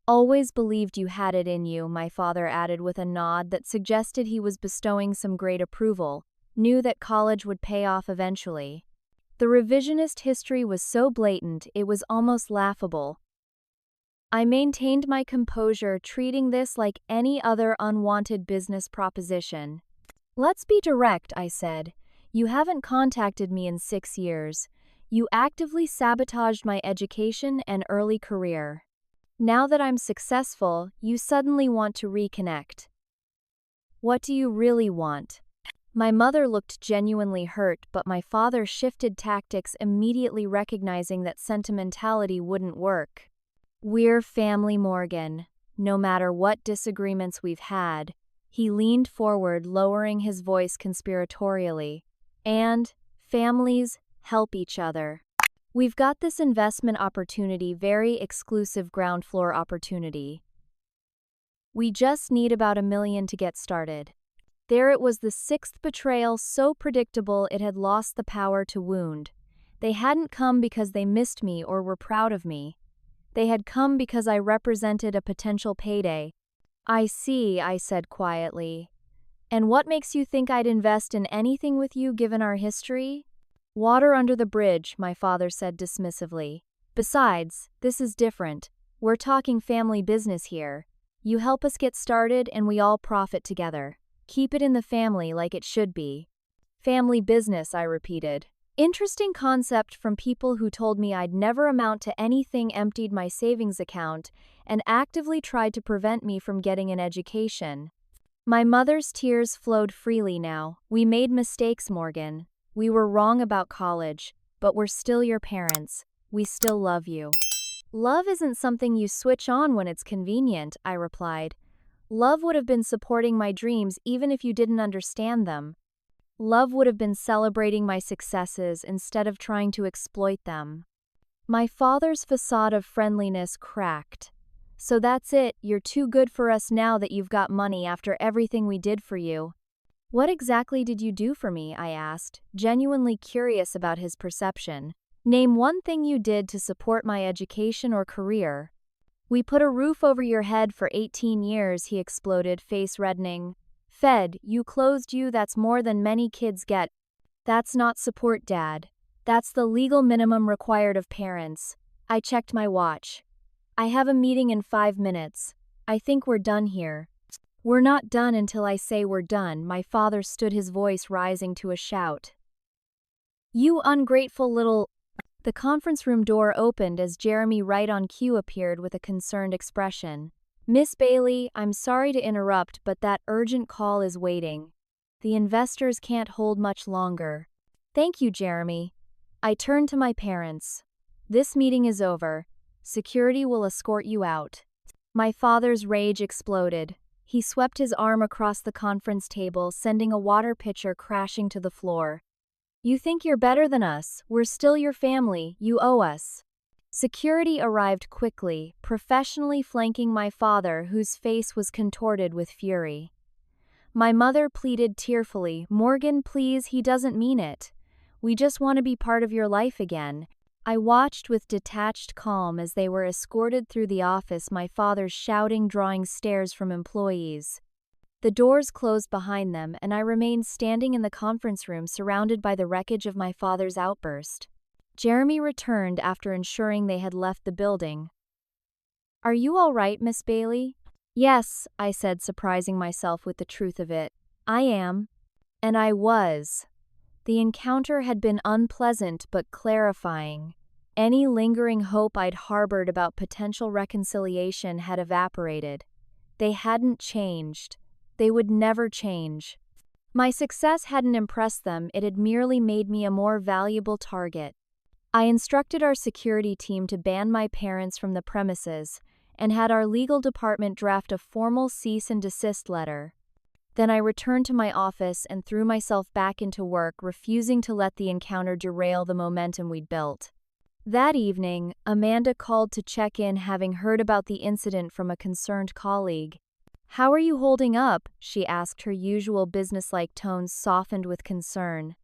"Always believed you had it in you," my father added with a nod that suggested he was bestowing some great approval, knew that college would pay off eventually. The revisionist history was so blatant it was almost laughable. I maintained my composure, treating this like any other unwanted business proposition. "Let's be direct," I said. "You haven't contacted me in 6 years. You actively sabotaged my education and early career. Now that I'm successful, you suddenly want to reconnect. What do you really want?" My mother looked genuinely hurt, but my father shifted tactics, immediately recognizing that sentimentality wouldn't work. "We're family, Morgan. No matter what disagreements we've had," he leaned forward, lowering his voice conspiratorially. "And families help each other. We've got this investment opportunity, very exclusive ground floor opportunity. We just need about $1 million to get started." There it was, the 6th betrayal, so predictable it had lost the power to wound. They hadn't come because they missed me or were proud of me. They had come because I represented a potential payday. "I see," I said quietly. "And what makes you think I'd invest in anything with you given our history?" "Water under the bridge," my father said dismissively. "Besides, this is different. We're talking family business here. You help us get started and we all profit together." Keep it in the family like it should be. Family business, I repeated. Interesting concept from people who told me I'd never amount to anything, emptied my savings account, and actively tried to prevent me from getting an education. My mother's tears flowed freely now. We made mistakes, Morgan. We were wrong about college, but we're still your parents. We still love you. Love isn't something you switch on when it's convenient, I replied. Love would have been supporting my dreams even if you didn't understand them. Love would have been celebrating my successes instead of trying to exploit them. My father's facade of friendliness cracked. So that's it, you're too good for us now that you've got money after everything we did for you. What exactly did you do for me? I asked, genuinely curious about his perception. Name one thing you did to support my education or career. We put a roof over your head for 18 years, he exploded, face reddening. Fed, you clothed you, that's more than many kids get. That's not support, Dad. That's the legal minimum required of parents. I checked my watch. I have a meeting in 5 minutes. I think we're done here. We're not done until I say we're done, my father stood, his voice rising to a shout. You ungrateful little... The conference room door opened as Jeremy, right on cue, appeared with a concerned expression. Miss Bailey, I'm sorry to interrupt, but that urgent call is waiting. The investors can't hold much longer. Thank you, Jeremy. I turned to my parents. This meeting is over. Security will escort you out. My father's rage exploded. He swept his arm across the conference table, sending a water pitcher crashing to the floor. You think you're better than us? We're still your family. You owe us. Security arrived quickly, professionally flanking my father, whose face was contorted with fury. My mother pleaded tearfully, Morgan, please, he doesn't mean it. We just want to be part of your life again. I watched with detached calm as they were escorted through the office, my father shouting, drawing stares from employees. The doors closed behind them, and I remained standing in the conference room surrounded by the wreckage of my father's outburst. Jeremy returned after ensuring they had left the building. Are you all right, Miss Bailey? Yes, I said, surprising myself with the truth of it. I am. And I was. The encounter had been unpleasant but clarifying. Any lingering hope I'd harbored about potential reconciliation had evaporated. They hadn't changed. They would never change. My success hadn't impressed them, it had merely made me a more valuable target. I instructed our security team to ban my parents from the premises and had our legal department draft a formal cease and desist letter. Then I returned to my office and threw myself back into work, refusing to let the encounter derail the momentum we'd built. That evening, Amanda called to check in, having heard about the incident from a concerned colleague. How are you holding up? She asked, her usual businesslike tones softened with concern.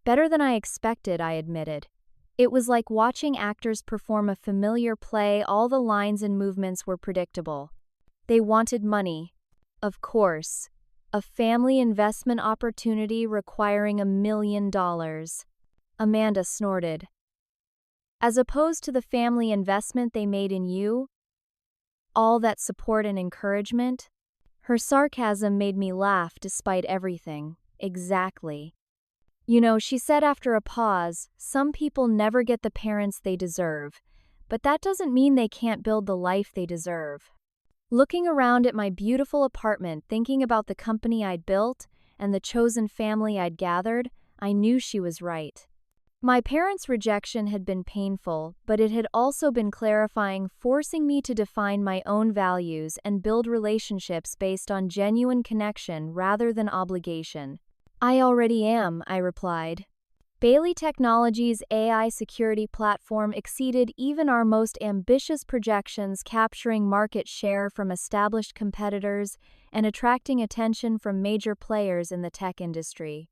Better than I expected, I admitted. It was like watching actors perform a familiar play. All the lines and movements were predictable. They wanted money. Of course. A family investment opportunity requiring $1 million. Amanda snorted. As opposed to the family investment they made in you? All that support and encouragement? Her sarcasm made me laugh despite everything. Exactly. You know, she said after a pause, some people never get the parents they deserve, but that doesn't mean they can't build the life they deserve. Looking around at my beautiful apartment, thinking about the company I'd built and the chosen family I'd gathered, I knew she was right. My parents' rejection had been painful, but it had also been clarifying, forcing me to define my own values and build relationships based on genuine connection rather than obligation. I already am, I replied. Bailey Technologies' AI security platform exceeded even our most ambitious projections, capturing market share from established competitors and attracting attention from major players in the tech industry.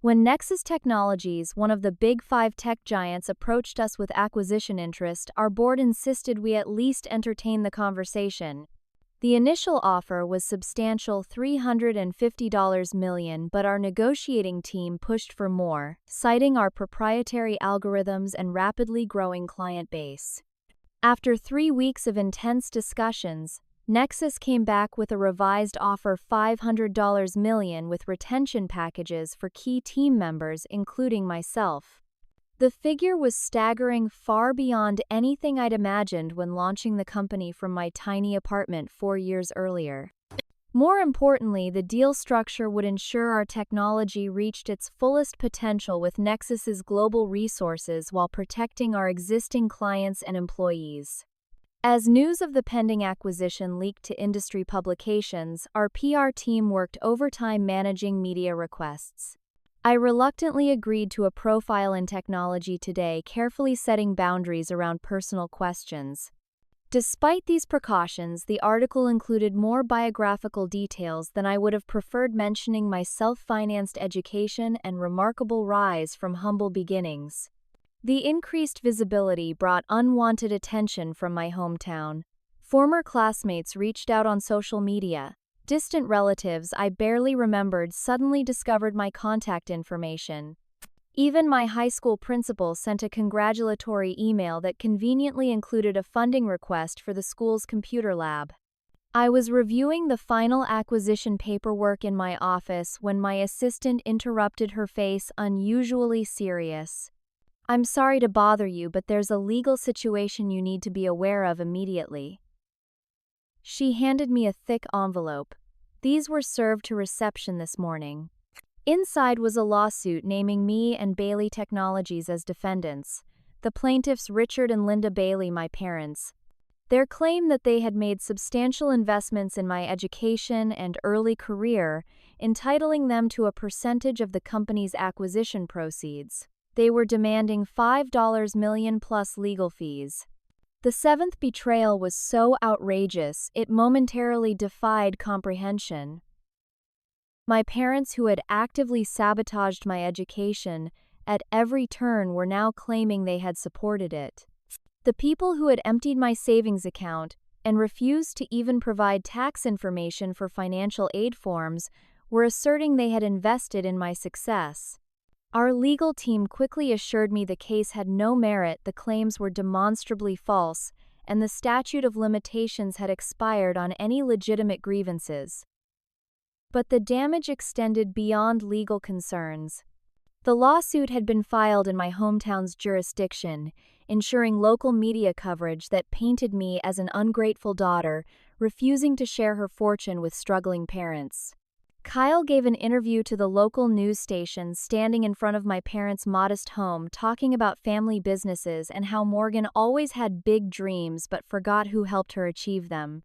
When Nexus Technologies, one of the big 5 tech giants, approached us with acquisition interest, our board insisted we at least entertain the conversation. The initial offer was substantial, $350 million, but our negotiating team pushed for more, citing our proprietary algorithms and rapidly growing client base. After 3 weeks of intense discussions, Nexus came back with a revised offer $500 million with retention packages for key team members, including myself. The figure was staggering, far beyond anything I'd imagined when launching the company from my tiny apartment 4 years earlier. More importantly, the deal structure would ensure our technology reached its fullest potential with Nexus's global resources while protecting our existing clients and employees. As news of the pending acquisition leaked to industry publications, our PR team worked overtime managing media requests. I reluctantly agreed to a profile in Technology Today, carefully setting boundaries around personal questions. Despite these precautions, the article included more biographical details than I would have preferred, mentioning my self-financed education and remarkable rise from humble beginnings. The increased visibility brought unwanted attention from my hometown. Former classmates reached out on social media. Distant relatives I barely remembered suddenly discovered my contact information. Even my high school principal sent a congratulatory email that conveniently included a funding request for the school's computer lab. I was reviewing the final acquisition paperwork in my office when my assistant interrupted, her face unusually serious. "I'm sorry to bother you, but there's a legal situation you need to be aware of immediately." She handed me a thick envelope. These were served to reception this morning. Inside was a lawsuit naming me and Bailey Technologies as defendants, the plaintiffs Richard and Linda Bailey, my parents. Their claim that they had made substantial investments in my education and early career, entitling them to a percentage of the company's acquisition proceeds. They were demanding $5 million plus legal fees. The seventh betrayal was so outrageous, it momentarily defied comprehension. My parents, who had actively sabotaged my education at every turn, were now claiming they had supported it. The people who had emptied my savings account and refused to even provide tax information for financial aid forms were asserting they had invested in my success. Our legal team quickly assured me the case had no merit, the claims were demonstrably false, and the statute of limitations had expired on any legitimate grievances. But the damage extended beyond legal concerns. The lawsuit had been filed in my hometown's jurisdiction, ensuring local media coverage that painted me as an ungrateful daughter, refusing to share her fortune with struggling parents. Kyle gave an interview to the local news station standing in front of my parents' modest home, talking about family businesses and how Morgan always had big dreams but forgot who helped her achieve them.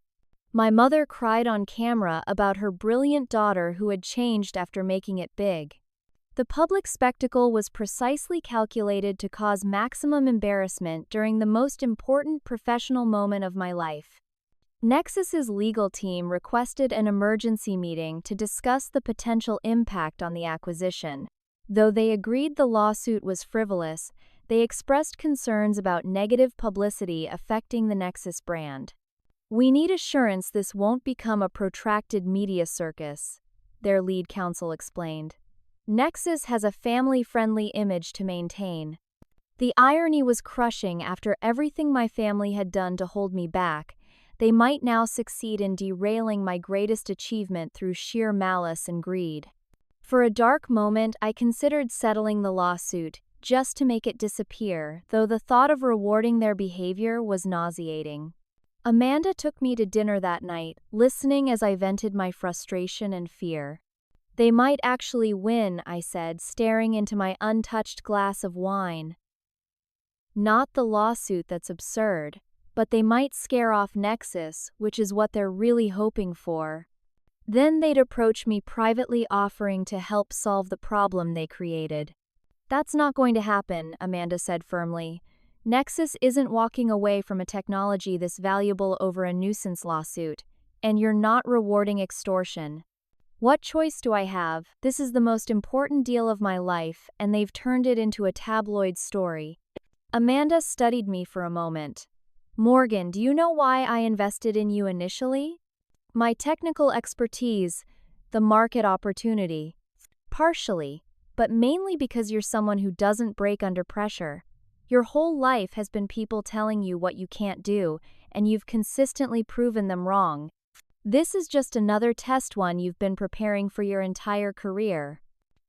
My mother cried on camera about her brilliant daughter who had changed after making it big. The public spectacle was precisely calculated to cause maximum embarrassment during the most important professional moment of my life. Nexus's legal team requested an emergency meeting to discuss the potential impact on the acquisition. Though they agreed the lawsuit was frivolous, they expressed concerns about negative publicity affecting the Nexus brand. "We need assurance this won't become a protracted media circus," their lead counsel explained. "Nexus has a family-friendly image to maintain." The irony was crushing. After everything my family had done to hold me back, they might now succeed in derailing my greatest achievement through sheer malice and greed. For a dark moment, I considered settling the lawsuit, just to make it disappear, though the thought of rewarding their behavior was nauseating. Amanda took me to dinner that night, listening as I vented my frustration and fear. "They might actually win," I said, staring into my untouched glass of wine. "Not the lawsuit, that's absurd. But they might scare off Nexus, which is what they're really hoping for. Then they'd approach me privately, offering to help solve the problem they created." "That's not going to happen," Amanda said firmly. "Nexus isn't walking away from a technology this valuable over a nuisance lawsuit, and you're not rewarding extortion. What choice do I have? This is the most important deal of my life, and they've turned it into a tabloid story." Amanda studied me for a moment. "Morgan, do you know why I invested in you initially?" "My technical expertise, the market opportunity." "Partially, but mainly because you're someone who doesn't break under pressure. Your whole life has been people telling you what you can't do, and you've consistently proven them wrong. This is just another test one you've been preparing for your entire career."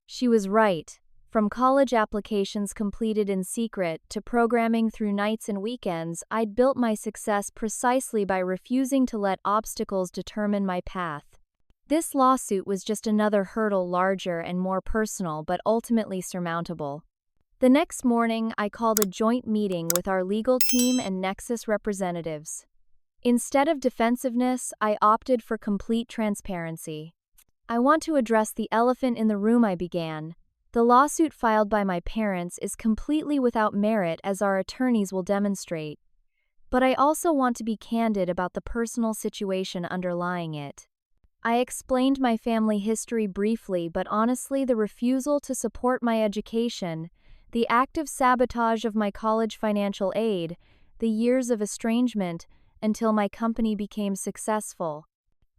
She was right. From college applications completed in secret to programming through nights and weekends, I'd built my success precisely by refusing to let obstacles determine my path. This lawsuit was just another hurdle, larger and more personal, but ultimately surmountable. The next morning, I called a joint meeting with our legal team and Nexus representatives. Instead of defensiveness, I opted for complete transparency. "I want to address the elephant in the room," I began. "The lawsuit filed by my parents is completely without merit, as our attorneys will demonstrate. But I also want to be candid about the personal situation underlying it." I explained my family history briefly, but honestly, the refusal to support my education, the active sabotage of my college financial aid, the years of estrangement until my company became successful.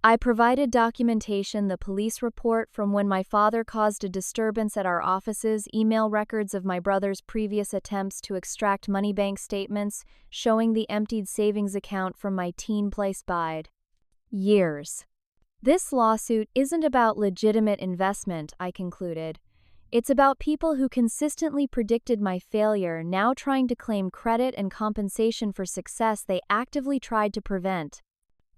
I provided documentation, the police report from when my father caused a disturbance at our offices, email records of my brother's previous attempts to extract money, bank statements showing the emptied savings account from my teen place bide. Years. This lawsuit isn't about legitimate investment, I concluded. It's about people who consistently predicted my failure, now trying to claim credit and compensation for success they actively tried to prevent.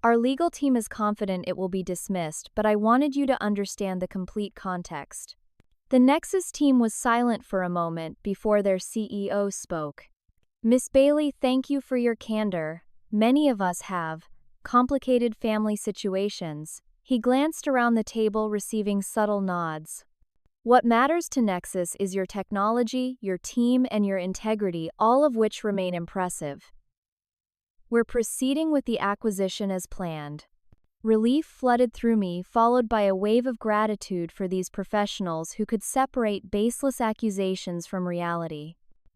Our legal team is confident it will be dismissed, but I wanted you to understand the complete context. The Nexus team was silent for a moment before their CEO spoke. "Miss Bailey, thank you for your candor. Many of us have complicated family situations." He glanced around the table, receiving subtle nods. "What matters to Nexus is your technology, your team, and your integrity, all of which remain impressive. We're proceeding with the acquisition as planned." Relief flooded through me, followed by a wave of gratitude for these professionals who could separate baseless accusations from reality.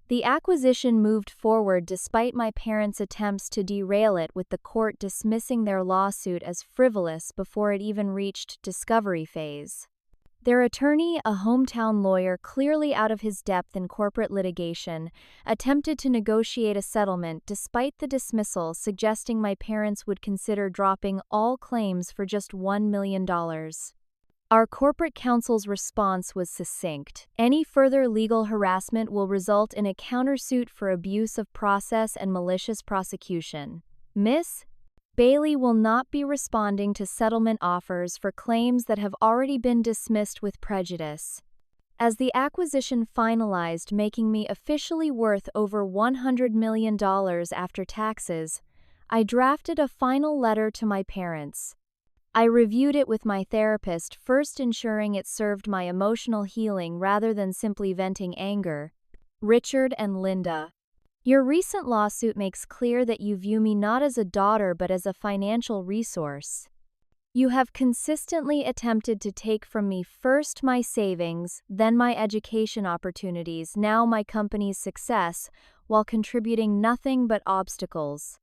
The acquisition moved forward despite my parents' attempts to derail it, with the court dismissing their lawsuit as frivolous before it even reached discovery phase. Their attorney, a hometown lawyer clearly out of his depth in corporate litigation, attempted to negotiate a settlement despite the dismissal, suggesting my parents would consider dropping all claims for just $1 million. Our corporate counsel's response was succinct. "Any further legal harassment will result in a countersuit for abuse of process and malicious prosecution. Miss Bailey will not be responding to settlement offers for claims that have already been dismissed with prejudice." As the acquisition finalized, making me officially worth over $100 million after taxes, I drafted a final letter to my parents. I reviewed it with my therapist, first ensuring it served my emotional healing rather than simply venting anger. "Richard and Linda, your recent lawsuit makes clear that you view me not as a daughter but as a financial resource. You have consistently attempted to take from me first my savings, then my education opportunities, now my company's success, while contributing nothing but obstacles.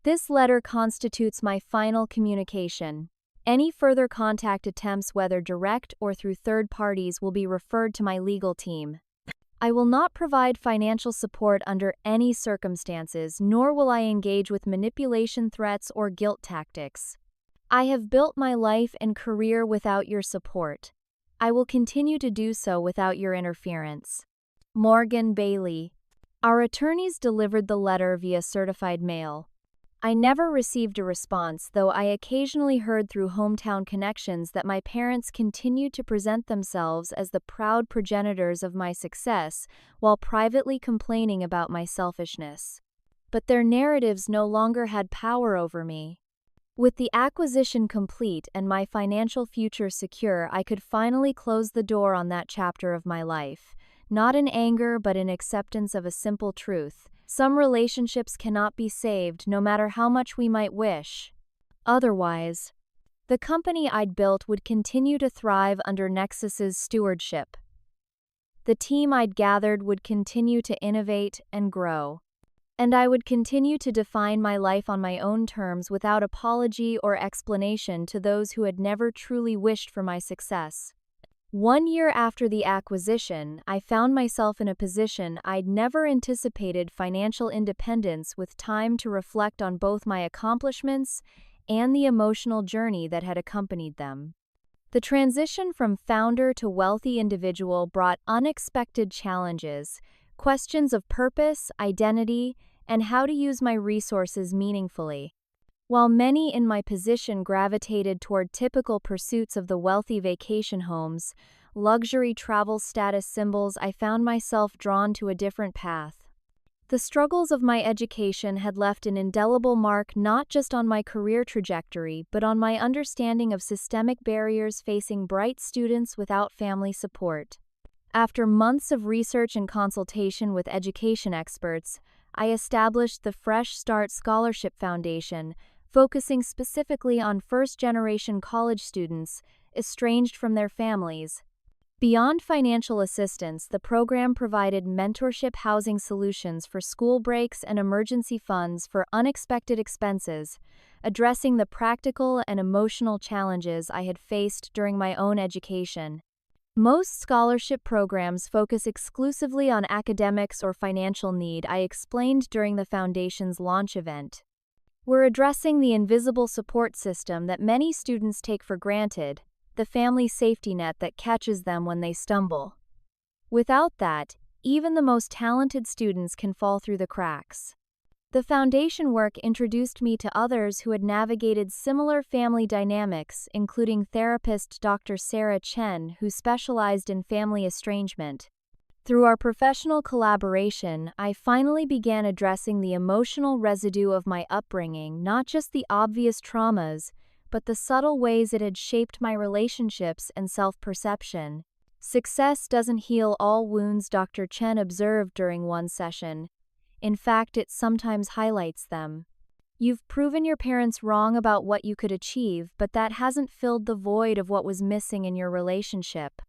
This letter constitutes my final communication. Any further contact attempts, whether direct or through third parties, will be referred to my legal team. I will not provide financial support under any circumstances, nor will I engage with manipulation, threats, or guilt tactics. I have built my life and career without your support. I will continue to do so without your interference. Morgan Bailey." Our attorneys delivered the letter via certified mail. I never received a response, though I occasionally heard through hometown connections that my parents continued to present themselves as the proud progenitors of my success while privately complaining about my selfishness. But their narratives no longer had power over me. With the acquisition complete and my financial future secure, I could finally close the door on that chapter of my life, not in anger but in acceptance of a simple truth. Some relationships cannot be saved, no matter how much we might wish. Otherwise, the company I'd built would continue to thrive under Nexus's stewardship. The team I'd gathered would continue to innovate and grow. And I would continue to define my life on my own terms without apology or explanation to those who had never truly wished for my success. 1 year after the acquisition, I found myself in a position I'd never anticipated: financial independence with time to reflect on both my accomplishments and the emotional journey that had accompanied them. The transition from founder to wealthy individual brought unexpected challenges, questions of purpose, identity, and how to use my resources meaningfully. While many in my position gravitated toward typical pursuits of the wealthy vacation homes, luxury travel status symbols, I found myself drawn to a different path. The struggles of my education had left an indelible mark not just on my career trajectory but on my understanding of systemic barriers facing bright students without family support. After months of research and consultation with education experts, I established the Fresh Start Scholarship Foundation, focusing specifically on first-generation college students estranged from their families. Beyond financial assistance, the program provided mentorship, housing solutions for school breaks, and emergency funds for unexpected expenses, addressing the practical and emotional challenges I had faced during my own education. Most scholarship programs focus exclusively on academics or financial need, I explained during the foundation's launch event. We're addressing the invisible support system that many students take for granted, the family safety net that catches them when they stumble. Without that, even the most talented students can fall through the cracks. The foundation work introduced me to others who had navigated similar family dynamics, including therapist Dr. Sarah Chen, who specialized in family estrangement. Through our professional collaboration, I finally began addressing the emotional residue of my upbringing, not just the obvious traumas, but the subtle ways it had shaped my relationships and self-perception. Success doesn't heal all wounds, Dr. Chen observed during one session. In fact, it sometimes highlights them. You've proven your parents wrong about what you could achieve, but that hasn't filled the void of what was missing in your relationship.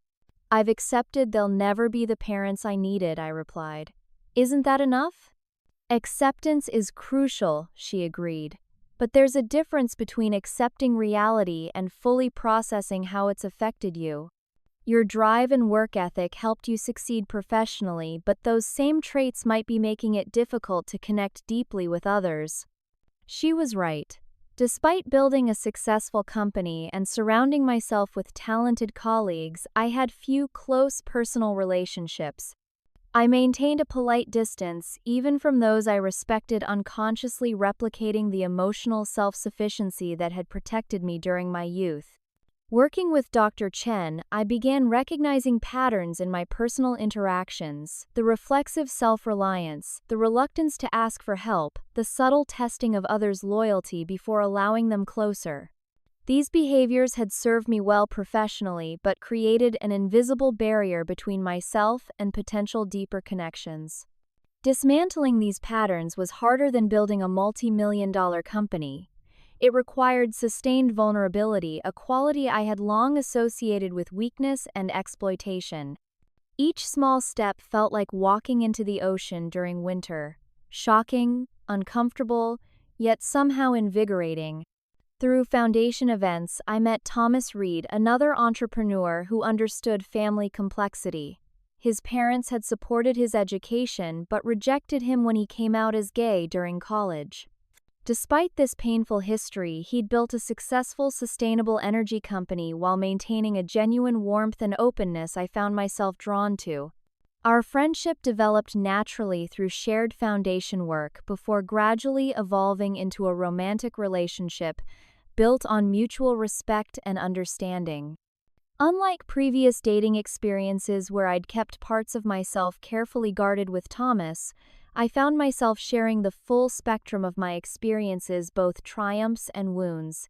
I've accepted they'll never be the parents I needed, I replied. Isn't that enough? Acceptance is crucial, she agreed. But there's a difference between accepting reality and fully processing how it's affected you. Your drive and work ethic helped you succeed professionally, but those same traits might be making it difficult to connect deeply with others. She was right. Despite building a successful company and surrounding myself with talented colleagues, I had few close personal relationships. I maintained a polite distance, even from those I respected, unconsciously replicating the emotional self-sufficiency that had protected me during my youth. Working with Dr. Chen, I began recognizing patterns in my personal interactions: the reflexive self-reliance, the reluctance to ask for help, the subtle testing of others' loyalty before allowing them closer. These behaviors had served me well professionally, but created an invisible barrier between myself and potential deeper connections. Dismantling these patterns was harder than building a multi-million-dollar company. It required sustained vulnerability, a quality I had long associated with weakness and exploitation. Each small step felt like walking into the ocean during winter. Shocking, uncomfortable, yet somehow invigorating. Through foundation events, I met Thomas Reed, another entrepreneur who understood family complexity. His parents had supported his education but rejected him when he came out as gay during college. Despite this painful history, he'd built a successful, sustainable energy company while maintaining a genuine warmth and openness I found myself drawn to. Our friendship developed naturally through shared foundation work before gradually evolving into a romantic relationship built on mutual respect and understanding. Unlike previous dating experiences where I'd kept parts of myself carefully guarded with Thomas, I found myself sharing the full spectrum of my experiences, both triumphs and wounds.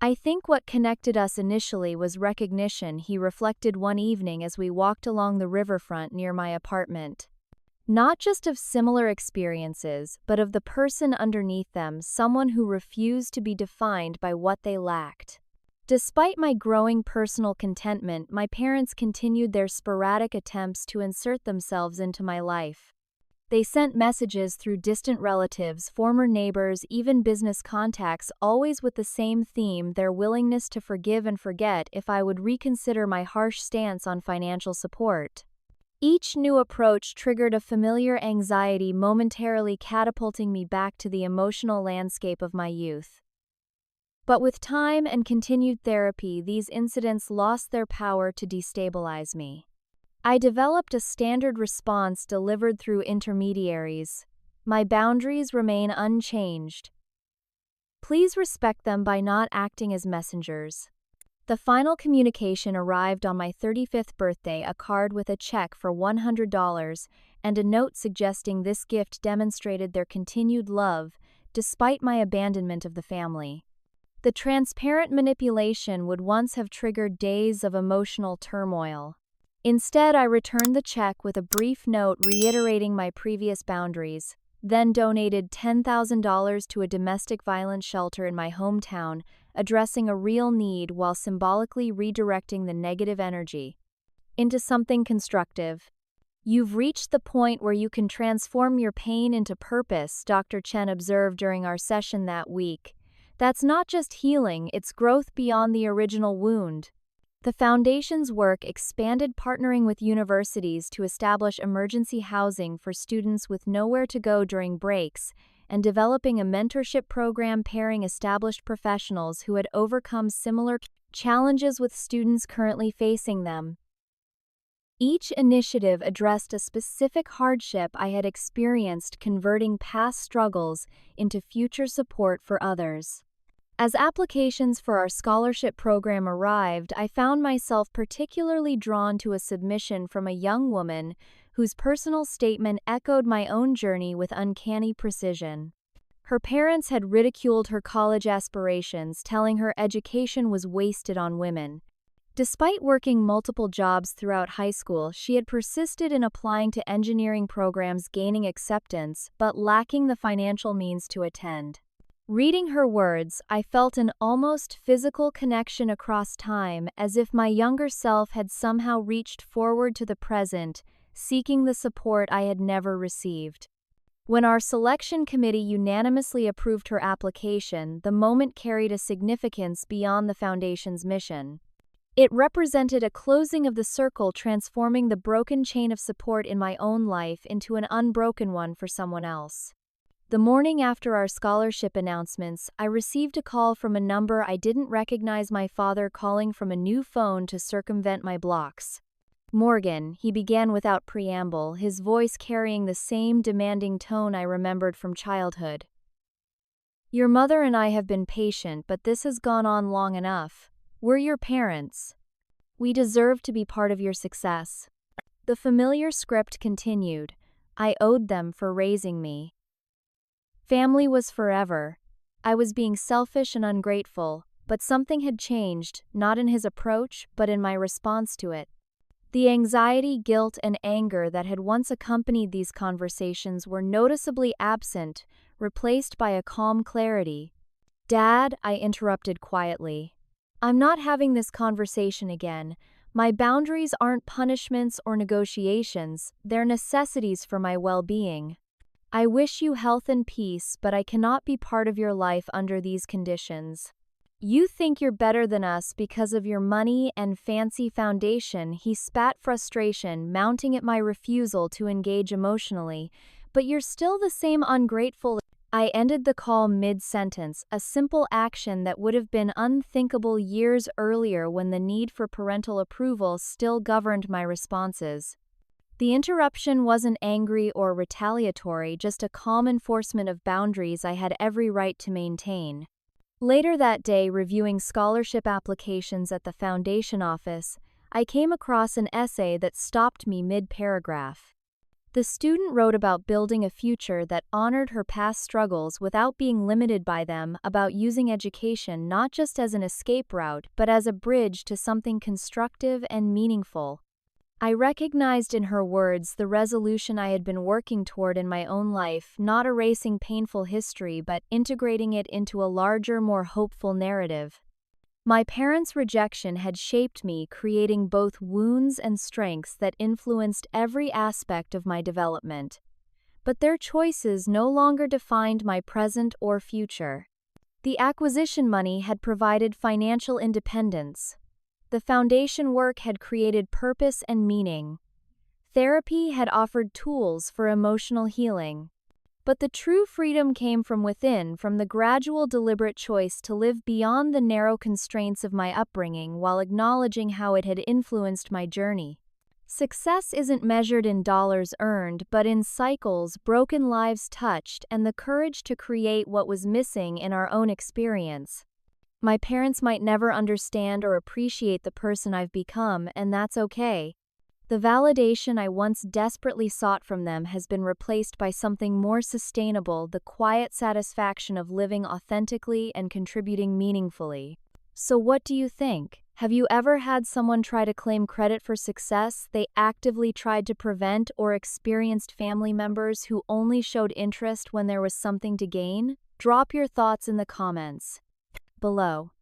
I think what connected us initially was recognition, he reflected one evening as we walked along the riverfront near my apartment. Not just of similar experiences, but of the person underneath them, someone who refused to be defined by what they lacked. Despite my growing personal contentment, my parents continued their sporadic attempts to insert themselves into my life. They sent messages through distant relatives, former neighbors, even business contacts, always with the same theme: their willingness to forgive and forget if I would reconsider my harsh stance on financial support. Each new approach triggered a familiar anxiety, momentarily catapulting me back to the emotional landscape of my youth. But with time and continued therapy, these incidents lost their power to destabilize me. I developed a standard response delivered through intermediaries. My boundaries remain unchanged. Please respect them by not acting as messengers. The final communication arrived on my 35th birthday, a card with a check for $100 and a note suggesting this gift demonstrated their continued love, despite my abandonment of the family. The transparent manipulation would once have triggered days of emotional turmoil. Instead, I returned the check with a brief note reiterating my previous boundaries, then donated $10,000 to a domestic violence shelter in my hometown, addressing a real need while symbolically redirecting the negative energy into something constructive. You've reached the point where you can transform your pain into purpose, Dr. Chen observed during our session that week. That's not just healing, it's growth beyond the original wound. The Foundation's work expanded, partnering with universities to establish emergency housing for students with nowhere to go during breaks, and developing a mentorship program pairing established professionals who had overcome similar challenges with students currently facing them. Each initiative addressed a specific hardship I had experienced, converting past struggles into future support for others. As applications for our scholarship program arrived, I found myself particularly drawn to a submission from a young woman whose personal statement echoed my own journey with uncanny precision. Her parents had ridiculed her college aspirations, telling her education was wasted on women. Despite working multiple jobs throughout high school, she had persisted in applying to engineering programs, gaining acceptance, but lacking the financial means to attend. Reading her words, I felt an almost physical connection across time, as if my younger self had somehow reached forward to the present, seeking the support I had never received. When our selection committee unanimously approved her application, the moment carried a significance beyond the Foundation's mission. It represented a closing of the circle, transforming the broken chain of support in my own life into an unbroken one for someone else. The morning after our scholarship announcements, I received a call from a number I didn't recognize, my father calling from a new phone to circumvent my blocks. "Morgan," he began without preamble, his voice carrying the same demanding tone I remembered from childhood. "Your mother and I have been patient, but this has gone on long enough. We're your parents. We deserve to be part of your success." The familiar script continued. I owed them for raising me. Family was forever. I was being selfish and ungrateful, but something had changed, not in his approach, but in my response to it. The anxiety, guilt, and anger that had once accompanied these conversations were noticeably absent, replaced by a calm clarity. "Dad," I interrupted quietly. "I'm not having this conversation again. My boundaries aren't punishments or negotiations, they're necessities for my well-being. I wish you health and peace, but I cannot be part of your life under these conditions. You think you're better than us because of your money and fancy foundation," he spat, frustration mounting at my refusal to engage emotionally. "But you're still the same ungrateful." I ended the call mid-sentence, a simple action that would have been unthinkable years earlier when the need for parental approval still governed my responses. The interruption wasn't angry or retaliatory, just a calm enforcement of boundaries I had every right to maintain. Later that day, reviewing scholarship applications at the Foundation office, I came across an essay that stopped me mid-paragraph. The student wrote about building a future that honored her past struggles without being limited by them, about using education not just as an escape route, but as a bridge to something constructive and meaningful. I recognized in her words the resolution I had been working toward in my own life, not erasing painful history but integrating it into a larger, more hopeful narrative. My parents' rejection had shaped me, creating both wounds and strengths that influenced every aspect of my development. But their choices no longer defined my present or future. The acquisition money had provided financial independence. The Foundation work had created purpose and meaning. Therapy had offered tools for emotional healing. But the true freedom came from within, from the gradual deliberate choice to live beyond the narrow constraints of my upbringing while acknowledging how it had influenced my journey. Success isn't measured in dollars earned, but in cycles, broken lives touched, and the courage to create what was missing in our own experience. My parents might never understand or appreciate the person I've become, and that's okay. The validation I once desperately sought from them has been replaced by something more sustainable, the quiet satisfaction of living authentically and contributing meaningfully. So what do you think? Have you ever had someone try to claim credit for success they actively tried to prevent, or experienced family members who only showed interest when there was something to gain? Drop your thoughts in the comments below.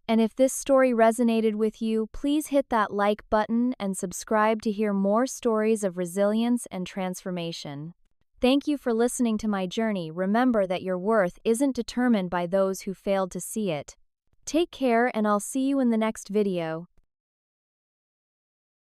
And if this story resonated with you, please hit that like button and subscribe to hear more stories of resilience and transformation. Thank you for listening to my journey. Remember that your worth isn't determined by those who failed to see it. Take care, and I'll see you in the next video.